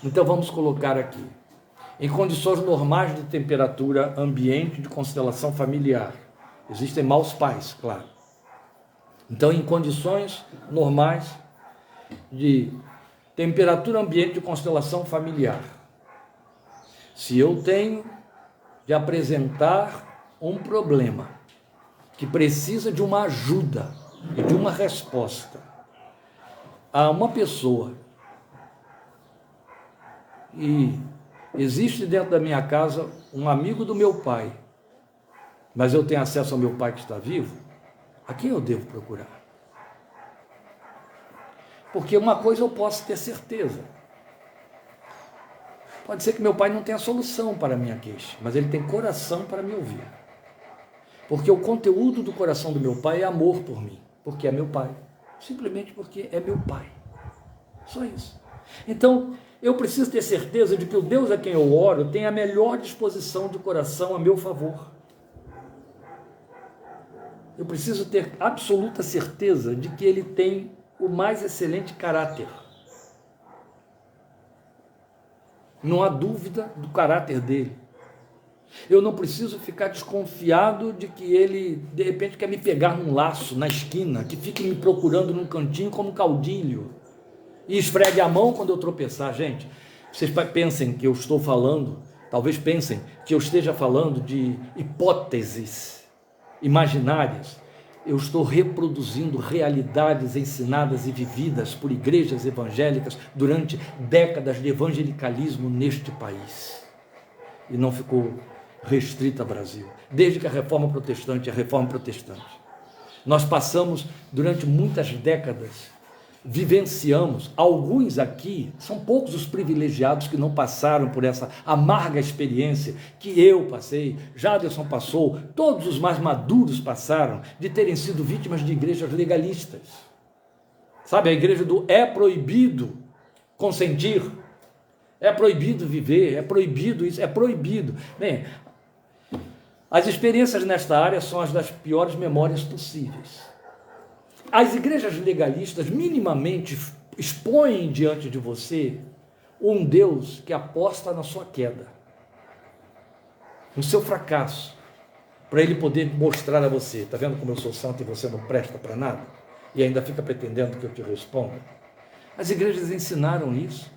Então vamos colocar aqui, em condições normais de temperatura ambiente, de constelação familiar. Existem maus pais, claro. Então, em condições normais de temperatura ambiente de constelação familiar, se eu tenho de apresentar um problema que precisa de uma ajuda e de uma resposta a uma pessoa, e existe dentro da minha casa um amigo do meu pai, mas eu tenho acesso ao meu pai que está vivo, a quem eu devo procurar? Porque uma coisa eu posso ter certeza, pode ser que meu pai não tenha solução para a minha queixa, mas ele tem coração para me ouvir, porque o conteúdo do coração do meu pai é amor por mim, porque é meu pai, simplesmente porque é meu pai, só isso. Então, eu preciso ter certeza de que o Deus a quem eu oro tem a melhor disposição de coração a meu favor. Eu preciso ter absoluta certeza de que Ele tem o mais excelente caráter. Não há dúvida do caráter dele. Eu não preciso ficar desconfiado de que ele, de repente, quer me pegar num laço, na esquina, que fique me procurando num cantinho como um caudilho, e esfregue a mão quando eu tropeçar. Gente, vocês pensem que eu estou falando, talvez pensem que eu esteja falando de hipóteses imaginárias. Eu estou reproduzindo realidades ensinadas e vividas por igrejas evangélicas durante décadas de evangelicalismo neste país. E não ficou restrita ao Brasil. Desde que a Reforma Protestante, nós passamos durante muitas décadas, vivenciamos, alguns aqui, são poucos os privilegiados que não passaram por essa amarga experiência que eu passei, Jaderson passou, todos os mais maduros passaram, de terem sido vítimas de igrejas legalistas. Sabe, a igreja do é proibido consentir, é proibido viver, é proibido isso, é proibido. Bem, as experiências nesta área são as das piores memórias possíveis. As igrejas legalistas minimamente expõem diante de você um Deus que aposta na sua queda, no seu fracasso, para ele poder mostrar a você, está vendo como eu sou santo e você não presta para nada? E ainda fica pretendendo que eu te responda? As igrejas ensinaram isso.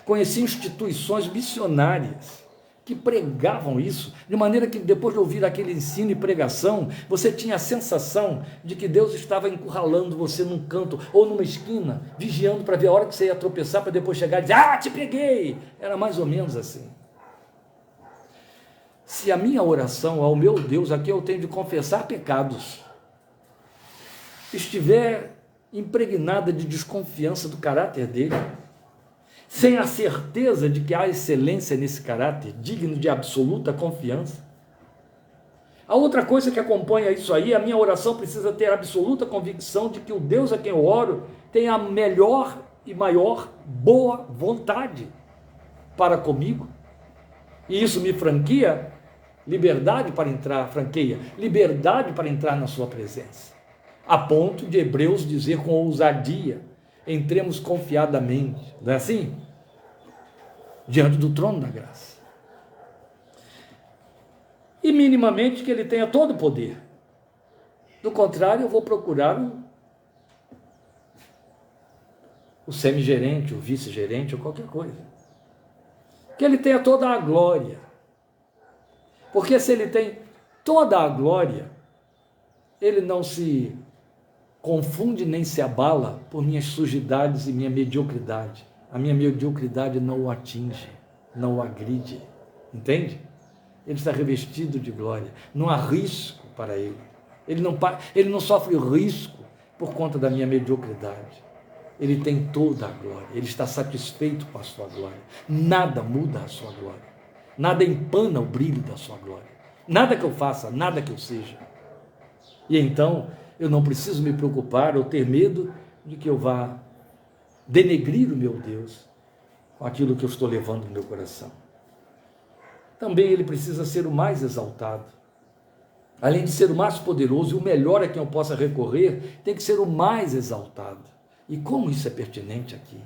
Conheci instituições missionárias que pregavam isso, de maneira que depois de ouvir aquele ensino e pregação, você tinha a sensação de que Deus estava encurralando você num canto ou numa esquina, vigiando para ver a hora que você ia tropeçar, para depois chegar e dizer, te peguei. Era mais ou menos assim. Se a minha oração ao meu Deus, a quem eu tenho de confessar pecados, estiver impregnada de desconfiança do caráter dele, sem a certeza de que há excelência nesse caráter, digno de absoluta confiança. A outra coisa que acompanha isso aí, a minha oração precisa ter absoluta convicção de que o Deus a quem eu oro tem a melhor e maior boa vontade para comigo. E isso me franqueia liberdade para entrar na sua presença. A ponto de Hebreus dizer com ousadia: entremos confiadamente, não é assim? Diante do trono da graça. E minimamente que ele tenha todo o poder. Do contrário, eu vou procurar o semigerente, o vice-gerente ou qualquer coisa. Que ele tenha toda a glória. Porque se ele tem toda a glória, ele não se confunde nem se abala por minhas sujidades e minha mediocridade. A minha mediocridade não o atinge, não o agride. Entende? Ele está revestido de glória. Não há risco para ele. Ele não sofre risco por conta da minha mediocridade. Ele tem toda a glória. Ele está satisfeito com a sua glória. Nada muda a sua glória. Nada empana o brilho da sua glória. Nada que eu faça, nada que eu seja. E então, eu não preciso me preocupar ou ter medo de que eu vá denegrir o meu Deus com aquilo que eu estou levando no meu coração. Também ele precisa ser o mais exaltado. Além de ser o mais poderoso e o melhor a quem eu possa recorrer, tem que ser o mais exaltado. E como isso é pertinente aqui?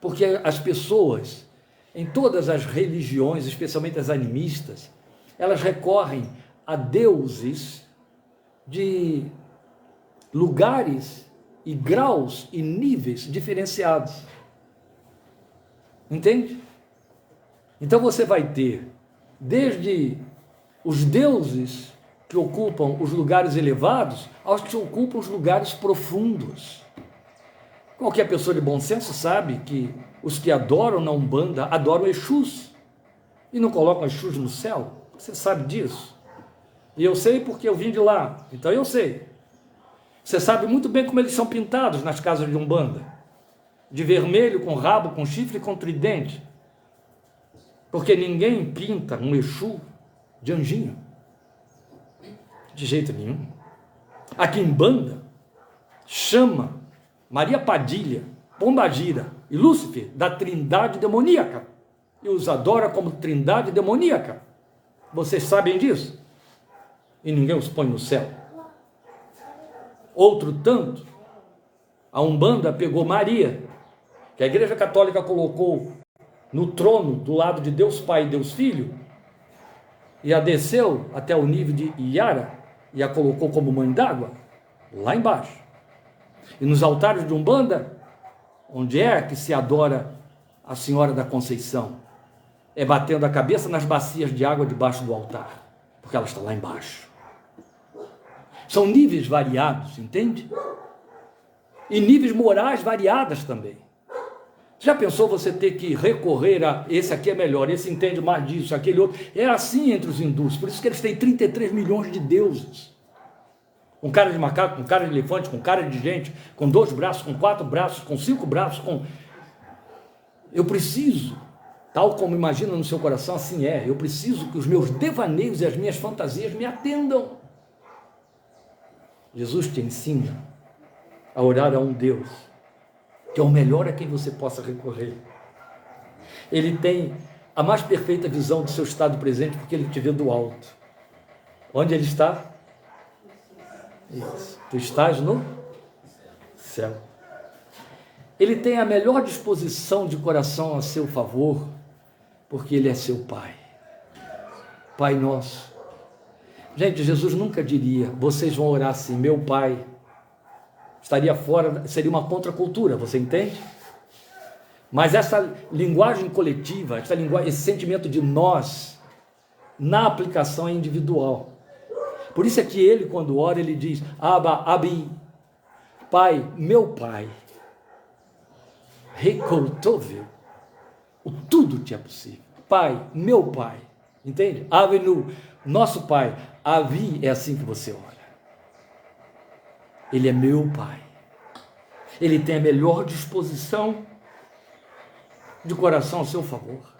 Porque as pessoas, em todas as religiões, especialmente as animistas, elas recorrem a deuses de lugares e graus e níveis diferenciados. Entende? Então você vai ter desde os deuses que ocupam os lugares elevados aos que ocupam os lugares profundos. Qualquer pessoa de bom senso sabe que os que adoram na Umbanda adoram Exus e não colocam Exus no céu. Você sabe disso? E eu sei porque eu vim de lá, então eu sei. Você sabe muito bem como eles são pintados nas casas de Umbanda. De vermelho, com rabo, com chifre e com tridente. Porque ninguém pinta um Exu de anjinho. De jeito nenhum. A Quimbanda chama Maria Padilha, Pombagira e Lúcifer da trindade demoníaca. E os adora como trindade demoníaca. Vocês sabem disso? E ninguém os põe no céu. Outro tanto, a Umbanda pegou Maria, que a Igreja Católica colocou no trono do lado de Deus Pai e Deus Filho, e a desceu até o nível de Iara, e a colocou como mãe d'água, lá embaixo. E nos altares de Umbanda, onde é que se adora a Senhora da Conceição? É batendo a cabeça nas bacias de água debaixo do altar, porque ela está lá embaixo. São níveis variados, entende? E níveis morais variadas também. Já pensou você ter que recorrer a esse aqui é melhor, esse entende mais disso, aquele outro? É assim entre os hindus, por isso que eles têm 33 milhões de deuses. Com cara de macaco, com cara de elefante, com cara de gente, com 2 braços, com 4 braços, com 5 braços, com... Eu preciso, tal como imagina no seu coração, assim é, eu preciso que os meus devaneios e as minhas fantasias me atendam. Jesus te ensina a orar a um Deus que é o melhor a quem você possa recorrer. Ele tem a mais perfeita visão do seu estado presente, porque ele te vê do alto. Onde ele está? Isso. Tu estás no céu. Ele tem a melhor disposição de coração a seu favor, porque ele é seu Pai. Pai nosso. Gente, Jesus nunca diria, vocês vão orar assim, meu Pai. Estaria fora, seria uma contracultura, você entende? Mas essa linguagem coletiva, esse sentimento de nós, na aplicação é individual. Por isso é que ele, quando ora, ele diz, Abba, Abi, Pai, meu Pai, Recoltove, o tudo te é possível. Pai, meu Pai, entende? Avenu, nosso Pai, Avi, é assim que você ora. Ele é meu Pai. Ele tem a melhor disposição de coração ao seu favor.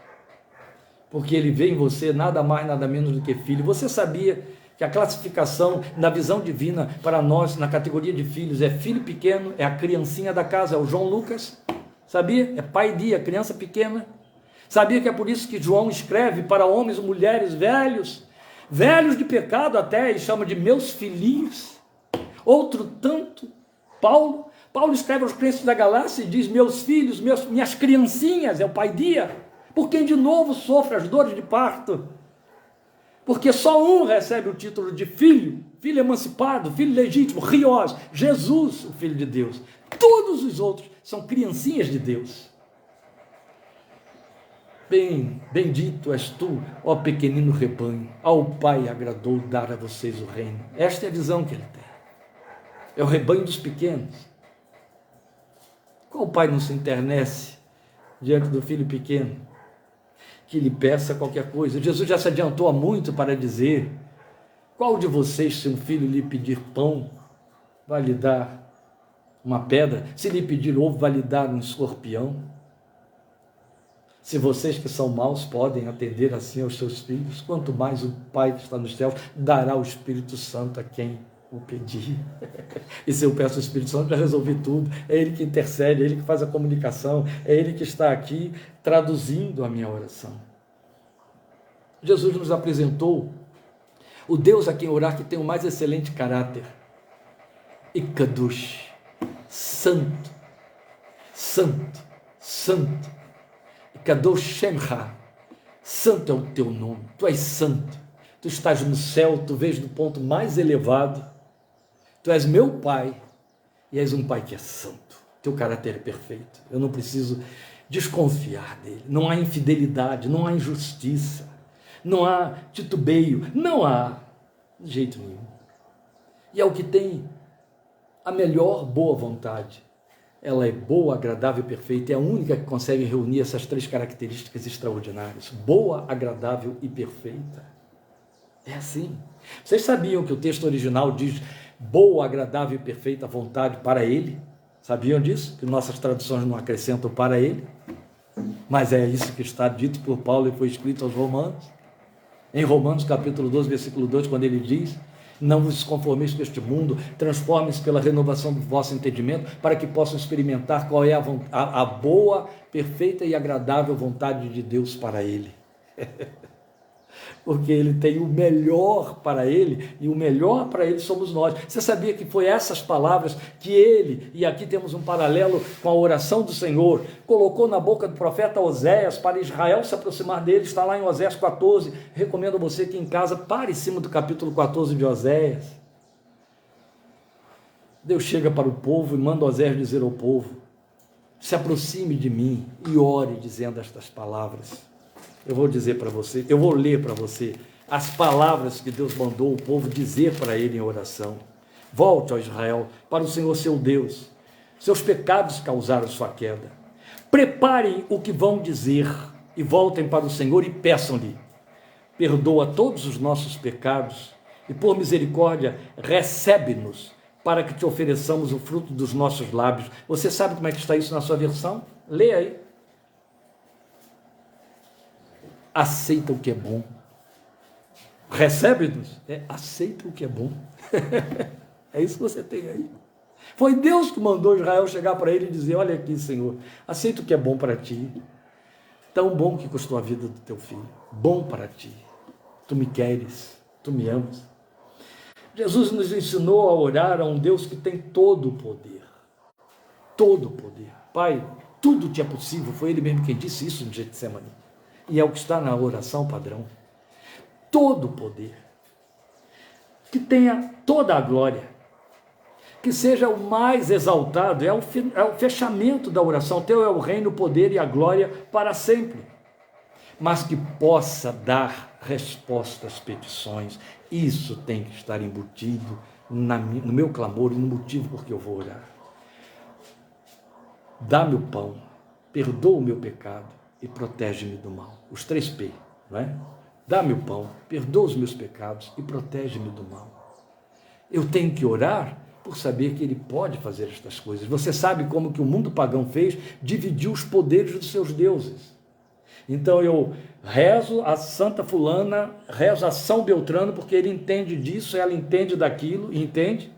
Porque ele vê em você nada mais, nada menos do que filho. Você sabia que a classificação na visão divina para nós, na categoria de filhos, é filho pequeno, é a criancinha da casa, é o João Lucas? Sabia? É pai de a criança pequena. Sabia que é por isso que João escreve para homens e mulheres velhos, velhos de pecado até, e chama de meus filhinhos. Outro tanto, Paulo escreve aos crentes da Galácia e diz, meus filhos, minhas criancinhas, é o pai dia, por quem de novo sofre as dores de parto. Porque só um recebe o título de filho, filho emancipado, filho legítimo, rios, Jesus, o Filho de Deus. Todos os outros são criancinhas de Deus. Bendito és tu, ó pequenino rebanho, ao Pai agradou dar a vocês o reino. Esta é a visão que ele tem. É o rebanho dos pequenos. Qual pai não se enternece diante do filho pequeno que lhe peça qualquer coisa? Jesus já se adiantou há muito para dizer, qual de vocês, se um filho lhe pedir pão, vai lhe dar uma pedra? Se lhe pedir ovo, vai lhe dar um escorpião? Se vocês que são maus podem atender assim aos seus filhos, quanto mais o Pai que está nos céus dará o Espírito Santo a quem o pedir. E se eu peço o Espírito Santo, já resolvi tudo. É Ele que intercede, é Ele que faz a comunicação, é Ele que está aqui traduzindo a minha oração. Jesus nos apresentou o Deus a quem orar que tem o mais excelente caráter. E Kadosh, santo, santo, santo. E Kadosh Shemcha, santo é o teu nome, tu és santo, tu estás no céu, tu vês do ponto mais elevado, tu és meu Pai, e és um Pai que é santo, teu caráter é perfeito, eu não preciso desconfiar dele, não há infidelidade, não há injustiça, não há titubeio, não há de jeito nenhum, e é o que tem a melhor boa vontade, ela é boa, agradável e perfeita, é a única que consegue reunir essas três características extraordinárias, boa, agradável e perfeita, é assim. Vocês sabiam que o texto original diz boa, agradável e perfeita vontade para ele? Sabiam disso? Que nossas traduções não acrescentam para ele? Mas é isso que está dito por Paulo e foi escrito aos Romanos. Em Romanos capítulo 12, versículo 2, quando ele diz, não vos conformeis com este mundo, transforme-se pela renovação do vosso entendimento, para que possam experimentar qual é a boa, perfeita e agradável vontade de Deus para ele. Porque ele tem o melhor para ele, e o melhor para ele somos nós. Você sabia que foi essas palavras que ele, e aqui temos um paralelo com a oração do Senhor, colocou na boca do profeta Oséias para Israel se aproximar dele? Está lá em Oséias 14, recomendo a você que em casa pare em cima do capítulo 14 de Oséias. Deus chega para o povo e manda Oséias dizer ao povo, se aproxime de mim e ore dizendo estas palavras. Eu vou dizer para você, eu vou ler para você as palavras que Deus mandou o povo dizer para ele em oração. Volte, ó Israel, para o Senhor seu Deus. Seus pecados causaram sua queda. Preparem o que vão dizer e voltem para o Senhor e peçam-lhe. Perdoa todos os nossos pecados e por misericórdia recebe-nos para que te ofereçamos o fruto dos nossos lábios. Você sabe como é que está isso na sua versão? Leia aí. Aceita o que é bom. Recebe-nos, aceita o que é bom. É isso que você tem aí. Foi Deus que mandou Israel chegar para ele e dizer, olha aqui, Senhor, aceita o que é bom para ti. Tão bom que custou a vida do teu filho. Bom para ti. Tu me queres, tu me amas. Jesus nos ensinou a orar a um Deus que tem todo o poder. Todo o poder. Pai, tudo te é possível. Foi Ele mesmo quem disse isso no Getsemane. E é o que está na oração padrão. Todo o poder. Que tenha toda a glória. Que seja o mais exaltado. É o fechamento da oração. Teu é o reino, o poder e a glória para sempre. Mas que possa dar resposta às petições. Isso tem que estar embutido no meu clamor e no motivo por que eu vou orar. Dá-me o pão, perdoa o meu pecado e protege-me do mal. Os 3 P, não é? Dá-me o pão, perdoa os meus pecados e protege-me do mal. Eu tenho que orar por saber que Ele pode fazer estas coisas. Você sabe como que o mundo pagão fez? Dividiu os poderes dos seus deuses. Então eu rezo a Santa Fulana, rezo a São Beltrano, porque ele entende disso, ela entende daquilo, entende?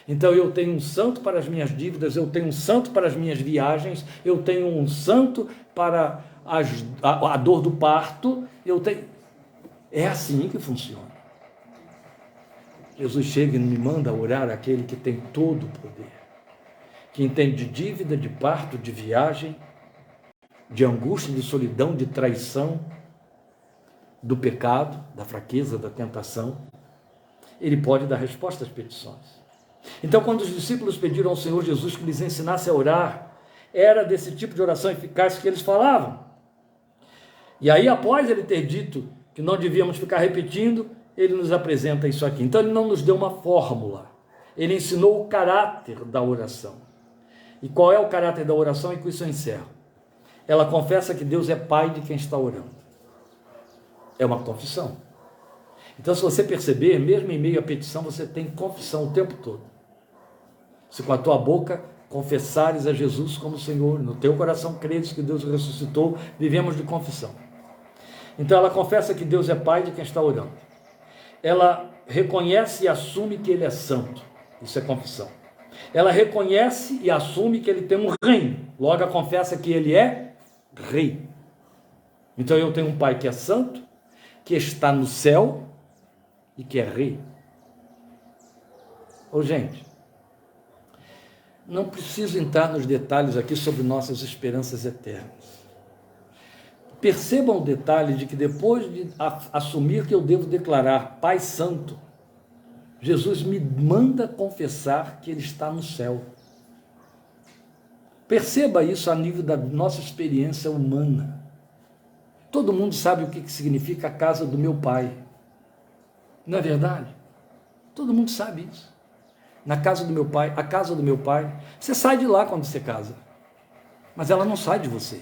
Então eu tenho um santo para as minhas dívidas, eu tenho um santo para as minhas viagens, eu tenho um santo para a dor do parto, eu tenho... É assim que funciona. Jesus chega e me manda orar aquele que tem todo o poder, que entende de dívida, de parto, de viagem, de angústia, de solidão, de traição, do pecado, da fraqueza, da tentação. Ele pode dar resposta às petições. Então, quando os discípulos pediram ao Senhor Jesus que lhes ensinasse a orar, era desse tipo de oração eficaz que eles falavam. E aí, após ele ter dito que não devíamos ficar repetindo, ele nos apresenta isso aqui. Então, ele não nos deu uma fórmula, ele ensinou o caráter da oração. E qual é o caráter da oração? E com isso eu encerro. Ela confessa que Deus é Pai de quem está orando. É uma confissão. Então, se você perceber, mesmo em meio à petição, você tem confissão o tempo todo. Se com a tua boca confessares a Jesus como Senhor, no teu coração credes que Deus o ressuscitou, vivemos de confissão. Então, ela confessa que Deus é Pai de quem está orando. Ela reconhece e assume que Ele é santo. Isso é confissão. Ela reconhece e assume que Ele tem um reino. Logo, ela confessa que Ele é Rei. Então, eu tenho um Pai que é santo, que está no céu e que é Rei. Ô, gente, não preciso entrar nos detalhes aqui sobre nossas esperanças eternas. Percebam o detalhe de que depois de assumir que eu devo declarar Pai Santo, Jesus me manda confessar que Ele está no céu. Perceba isso a nível da nossa experiência humana. Todo mundo sabe o que significa a casa do meu Pai. Não é verdade? Todo mundo sabe isso. Na casa do meu Pai, a casa do meu Pai, você sai de lá quando você casa, mas ela não sai de você.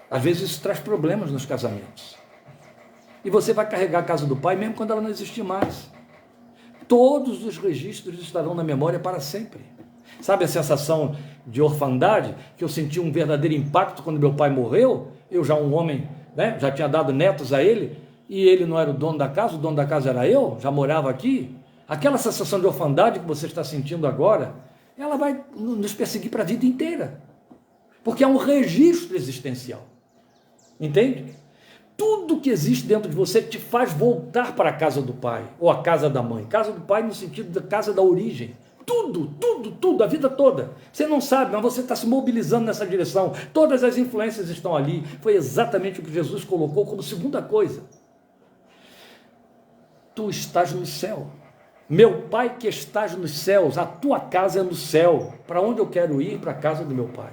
Às vezes isso traz problemas nos casamentos. E você vai carregar a casa do Pai mesmo quando ela não existir mais. Todos os registros estarão na memória para sempre. Sabe a sensação de orfandade, que eu senti um verdadeiro impacto quando meu pai morreu? Eu já um homem, né, já tinha dado netos a ele, e ele não era o dono da casa, o dono da casa era eu, já morava aqui. Aquela sensação de orfandade que você está sentindo agora, ela vai nos perseguir para a vida inteira. Porque é um registro existencial. Entende? Tudo que existe dentro de você te faz voltar para a casa do pai, ou a casa da mãe. Casa do pai no sentido da casa da origem. Tudo, a vida toda. Você não sabe, mas você está se mobilizando nessa direção. Todas as influências estão ali. Foi exatamente o que Jesus colocou como segunda coisa. Tu estás no céu. Meu Pai que estás nos céus, a tua casa é no céu. Para onde eu quero ir? Para a casa do meu Pai.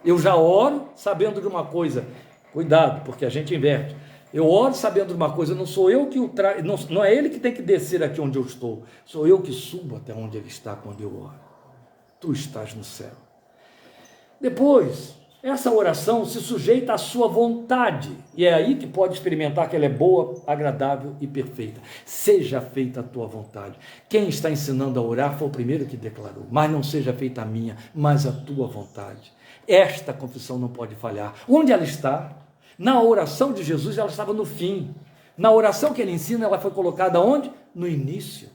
Eu já oro sabendo de uma coisa. Cuidado, porque a gente inverte. Eu oro sabendo de uma coisa, não sou eu que o traz, não é ele que tem que descer aqui onde eu estou, sou eu que subo até onde ele está quando eu oro. Tu estás no céu. Depois, essa oração se sujeita à sua vontade, e é aí que pode experimentar que ela é boa, agradável e perfeita. Seja feita a tua vontade. Quem está ensinando a orar foi o primeiro que declarou, mas não seja feita a minha, mas a tua vontade. Esta confissão não pode falhar. Onde ela está? Na oração de Jesus, ela estava no fim. Na oração que ele ensina, ela foi colocada onde? No início.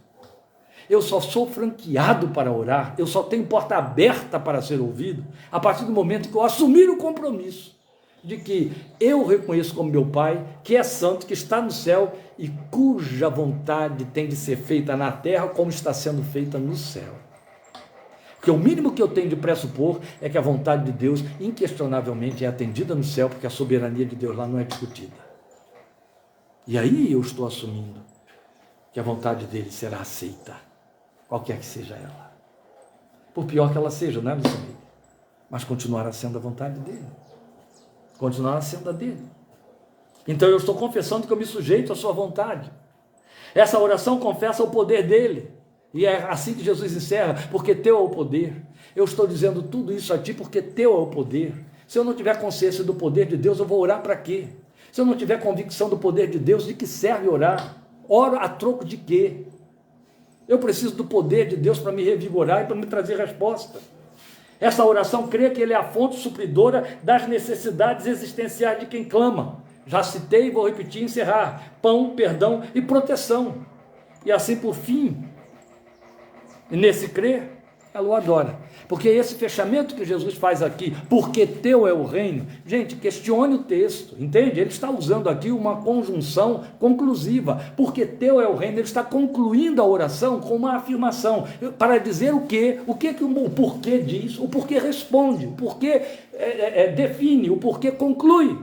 Eu só sou franqueado para orar, eu só tenho porta aberta para ser ouvido, a partir do momento que eu assumir o compromisso de que eu reconheço como meu Pai, que é santo, que está no céu e cuja vontade tem de ser feita na terra como está sendo feita no céu. Porque o mínimo que eu tenho de pressupor é que a vontade de Deus inquestionavelmente é atendida no céu, porque a soberania de Deus lá não é discutida. E aí eu estou assumindo que a vontade dele será aceita, qualquer que seja ela. Por pior que ela seja, não é, meu amigo? Mas continuará sendo a vontade dele. Continuará sendo a dele. Então eu estou confessando que eu me sujeito à sua vontade. Essa oração confessa o poder dele. E é assim que Jesus encerra, porque teu é o poder. Eu estou dizendo tudo isso a ti porque teu é o poder. Se eu não tiver consciência do poder de Deus, eu vou orar para quê? Se eu não tiver convicção do poder de Deus, de que serve orar? Oro a troco de quê? Eu preciso do poder de Deus para me revigorar e para me trazer resposta. Essa oração crê que Ele é a fonte supridora das necessidades existenciais de quem clama. Já citei e vou repetir e encerrar. Pão, perdão e proteção. E assim por fim, e nesse crer, ela o adora. Porque esse fechamento que Jesus faz aqui, porque teu é o reino, gente, questione o texto, entende? Ele está usando aqui uma conjunção conclusiva, porque teu é o reino, ele está concluindo a oração com uma afirmação, para dizer o porquê diz, o porquê responde, o porquê define, o porquê conclui.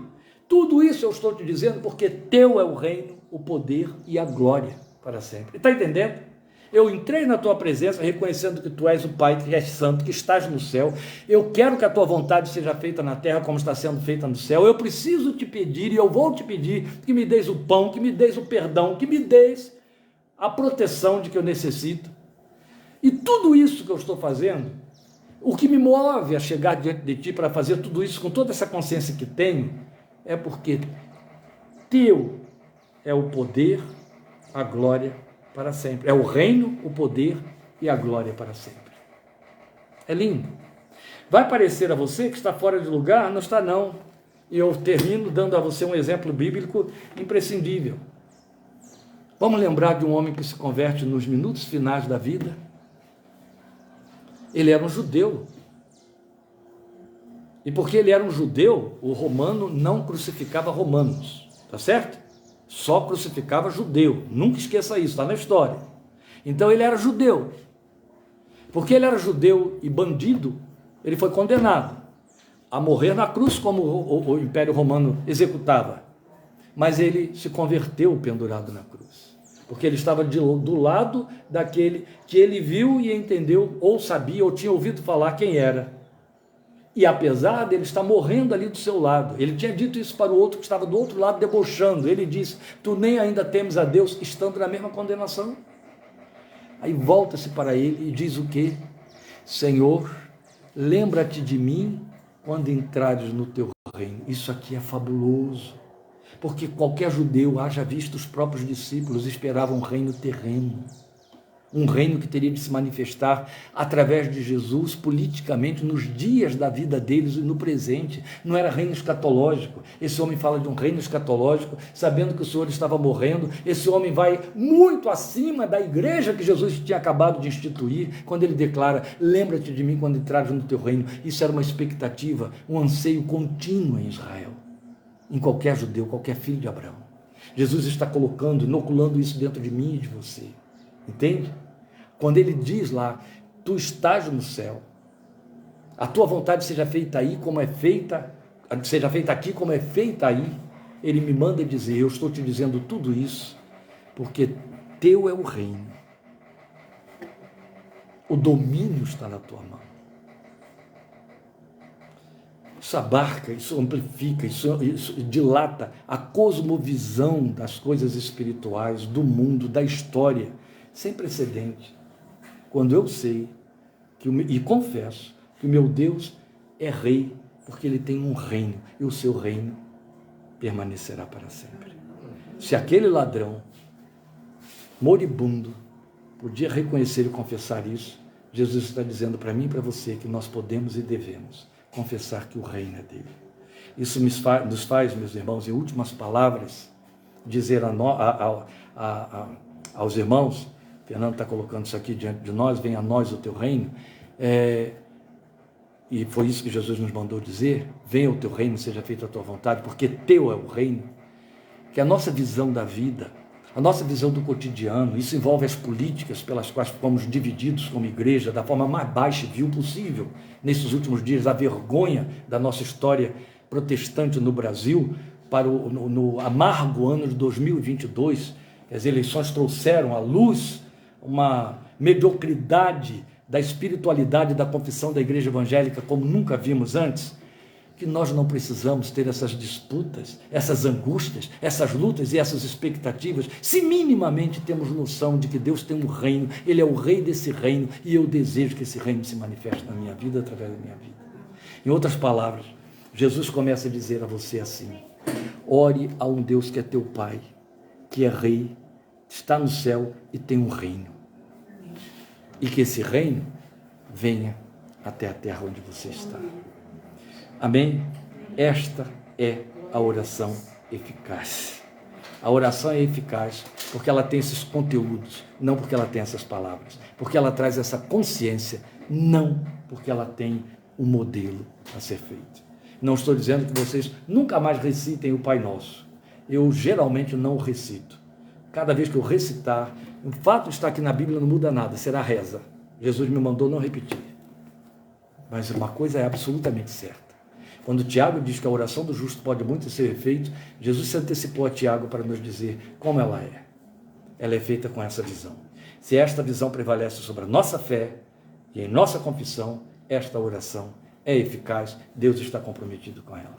Tudo isso eu estou te dizendo porque teu é o reino, o poder e a glória para sempre. Está entendendo? Eu entrei na tua presença reconhecendo que tu és o Pai, que és santo, que estás no céu. Eu quero que a tua vontade seja feita na terra como está sendo feita no céu. Eu preciso te pedir e eu vou te pedir que me deis o pão, que me deis o perdão, que me deis a proteção de que eu necessito. E tudo isso que eu estou fazendo, o que me move a chegar diante de ti para fazer tudo isso com toda essa consciência que tenho, é porque teu é o poder, a glória para sempre. É o reino, o poder e a glória para sempre. É lindo. Vai parecer a você que está fora de lugar? Não está não. E eu termino dando a você um exemplo bíblico imprescindível. Vamos lembrar de um homem que se converte nos minutos finais da vida. Ele era um judeu. E porque ele era um judeu, o romano não crucificava romanos. Tá certo? Só crucificava judeu, nunca esqueça isso, está na história. Então ele era judeu, porque ele era judeu e bandido, ele foi condenado a morrer na cruz como o Império Romano executava, mas ele se converteu pendurado na cruz, porque ele estava do lado daquele que ele viu e entendeu, ou sabia, ou tinha ouvido falar quem era. E apesar dele estar morrendo ali do seu lado, ele tinha dito isso para o outro que estava do outro lado debochando, ele disse, tu nem ainda temes a Deus, estando na mesma condenação. Aí volta-se para ele e diz o quê? Senhor, lembra-te de mim quando entrares no teu reino. Isso aqui é fabuloso, porque qualquer judeu, haja visto os próprios discípulos, esperavam um reino terreno. Um reino que teria de se manifestar através de Jesus politicamente nos dias da vida deles e no presente. Não era reino escatológico. Esse homem fala de um reino escatológico, sabendo que o Senhor estava morrendo. Esse homem vai muito acima da igreja que Jesus tinha acabado de instituir, quando ele declara, lembra-te de mim quando entrares no teu reino. Isso era uma expectativa, um anseio contínuo em Israel, em qualquer judeu, qualquer filho de Abraão. Jesus está colocando, inoculando isso dentro de mim e de você. Entende? Quando ele diz lá, tu estás no céu, a tua vontade seja feita aí como é feita, seja feita aqui como é feita aí, ele me manda dizer, eu estou te dizendo tudo isso, porque teu é o reino, o domínio está na tua mão. Isso abarca, isso amplifica, isso dilata a cosmovisão das coisas espirituais, do mundo, da história, sem precedente, quando eu sei e confesso que o meu Deus é rei, porque ele tem um reino, e o seu reino permanecerá para sempre. Se aquele ladrão moribundo podia reconhecer e confessar isso, Jesus está dizendo para mim e para você que nós podemos e devemos confessar que o reino é dele. Isso nos faz, meus irmãos, em últimas palavras, dizer aos irmãos, Fernando está colocando isso aqui diante de nós, venha a nós o teu reino, e foi isso que Jesus nos mandou dizer, venha o teu reino, seja feita a tua vontade, porque teu é o reino, que a nossa visão da vida, a nossa visão do cotidiano, isso envolve as políticas pelas quais fomos divididos como igreja, da forma mais baixa e vil possível, nesses últimos dias, a vergonha da nossa história protestante no Brasil, para no amargo ano de 2022, as eleições trouxeram à luz uma mediocridade da espiritualidade da confissão da igreja evangélica como nunca vimos antes, que nós não precisamos ter essas disputas, essas angústias, essas lutas e essas expectativas, se minimamente temos noção de que Deus tem um reino, Ele é o rei desse reino, e eu desejo que esse reino se manifeste na minha vida, através da minha vida. Em outras palavras, Jesus começa a dizer a você assim, ore a um Deus que é teu Pai, que é rei, está no céu e tem um reino. E que esse reino venha até a terra onde você está. Amém? Esta é a oração eficaz. A oração é eficaz porque ela tem esses conteúdos, não porque ela tem essas palavras, porque ela traz essa consciência, não porque ela tem um modelo a ser feito. Não estou dizendo que vocês nunca mais recitem o Pai Nosso. Eu geralmente não o recito. Cada vez que eu recitar, o fato de estar aqui na Bíblia não muda nada, será reza. Jesus me mandou não repetir. Mas uma coisa é absolutamente certa. Quando Tiago diz que a oração do justo pode muito ser feita, Jesus se antecipou a Tiago para nos dizer como ela é. Ela é feita com essa visão. Se esta visão prevalece sobre a nossa fé e em nossa confissão, esta oração é eficaz, Deus está comprometido com ela.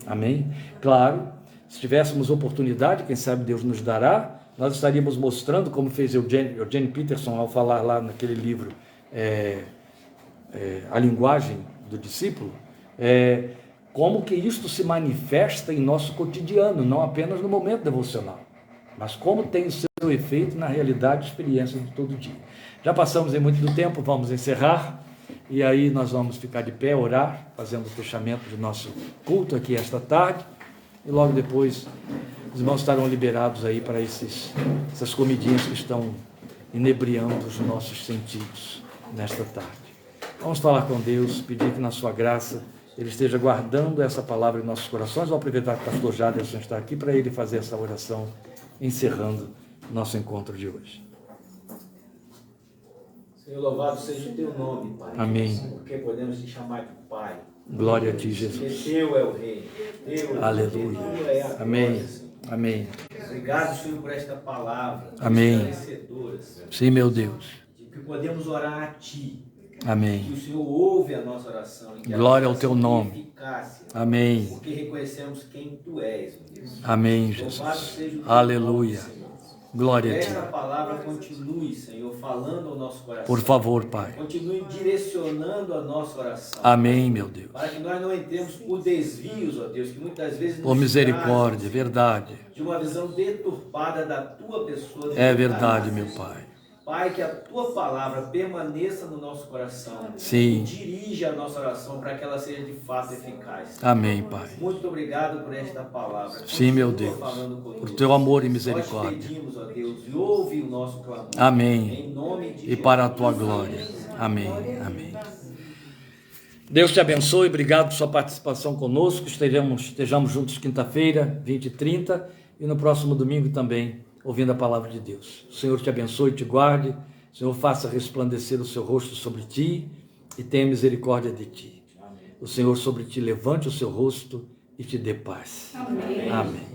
Amém? Claro, se tivéssemos oportunidade, quem sabe Deus nos dará, nós estaríamos mostrando, como fez Eugene Peterson ao falar lá naquele livro, A Linguagem do Discípulo, como que isto se manifesta em nosso cotidiano, não apenas no momento devocional, mas como tem o seu efeito na realidade e experiência de todo dia. Já passamos em muito do tempo, vamos encerrar, e aí nós vamos ficar de pé, orar, fazendo o fechamento do nosso culto aqui esta tarde, e logo depois os irmãos estarão liberados aí para essas comidinhas que estão inebriando os nossos sentidos nesta tarde. Vamos falar com Deus, pedir que na sua graça Ele esteja guardando essa palavra em nossos corações. Vou aproveitar que o pastor Jaderson está aqui para ele fazer essa oração, encerrando nosso encontro de hoje. Senhor, louvado seja o teu nome, Pai. Amém. Porque podemos te chamar de Pai. Glória a ti, Jesus. Porque teu é o Rei. Teu é Aleluia. é a Amém. glória, Senhor. Amém. Obrigado, Senhor, por esta palavra. Amém. Esclarecedora, Senhor. Sim, meu Deus. De que podemos orar a Ti. Que Amém. o Senhor ouve a nossa oração. E que Glória a ao teu oração nome. tenha eficácia. Amém. Porque reconhecemos quem Tu és, meu Deus. Amém, Louvado Jesus. seja o teu Aleluia. nome, Senhor. Glória a Que esta ti. palavra continue, Senhor, falando ao nosso coração. Por favor, Pai. Continue direcionando a nossa oração. Amém, meu Deus. Para que nós não entremos por desvios, ó Deus, que muitas vezes nos Por misericórdia, trazem verdade. de uma visão deturpada da Tua pessoa. É verdade, meu Pai. Pai, que a Tua palavra permaneça no nosso coração. Sim. E dirija a nossa oração para que ela seja de fato eficaz. Amém, Pai. Muito obrigado por esta palavra. Sim, meu Continua Deus. falando conosco. Por teu amor e Nós misericórdia. pedimos, ó Deus, e ouve o nosso clamor. Amém. Em nome de E para a tua glória. Amém. Amém. Deus te abençoe. Obrigado por sua participação conosco. Estejamos juntos quinta-feira, 20h30, e no próximo domingo também, ouvindo a palavra de Deus. O Senhor te abençoe e te guarde. O Senhor faça resplandecer o seu rosto sobre ti e tenha misericórdia de ti. O Senhor sobre ti levante o seu rosto e te dê paz. Amém. Amém.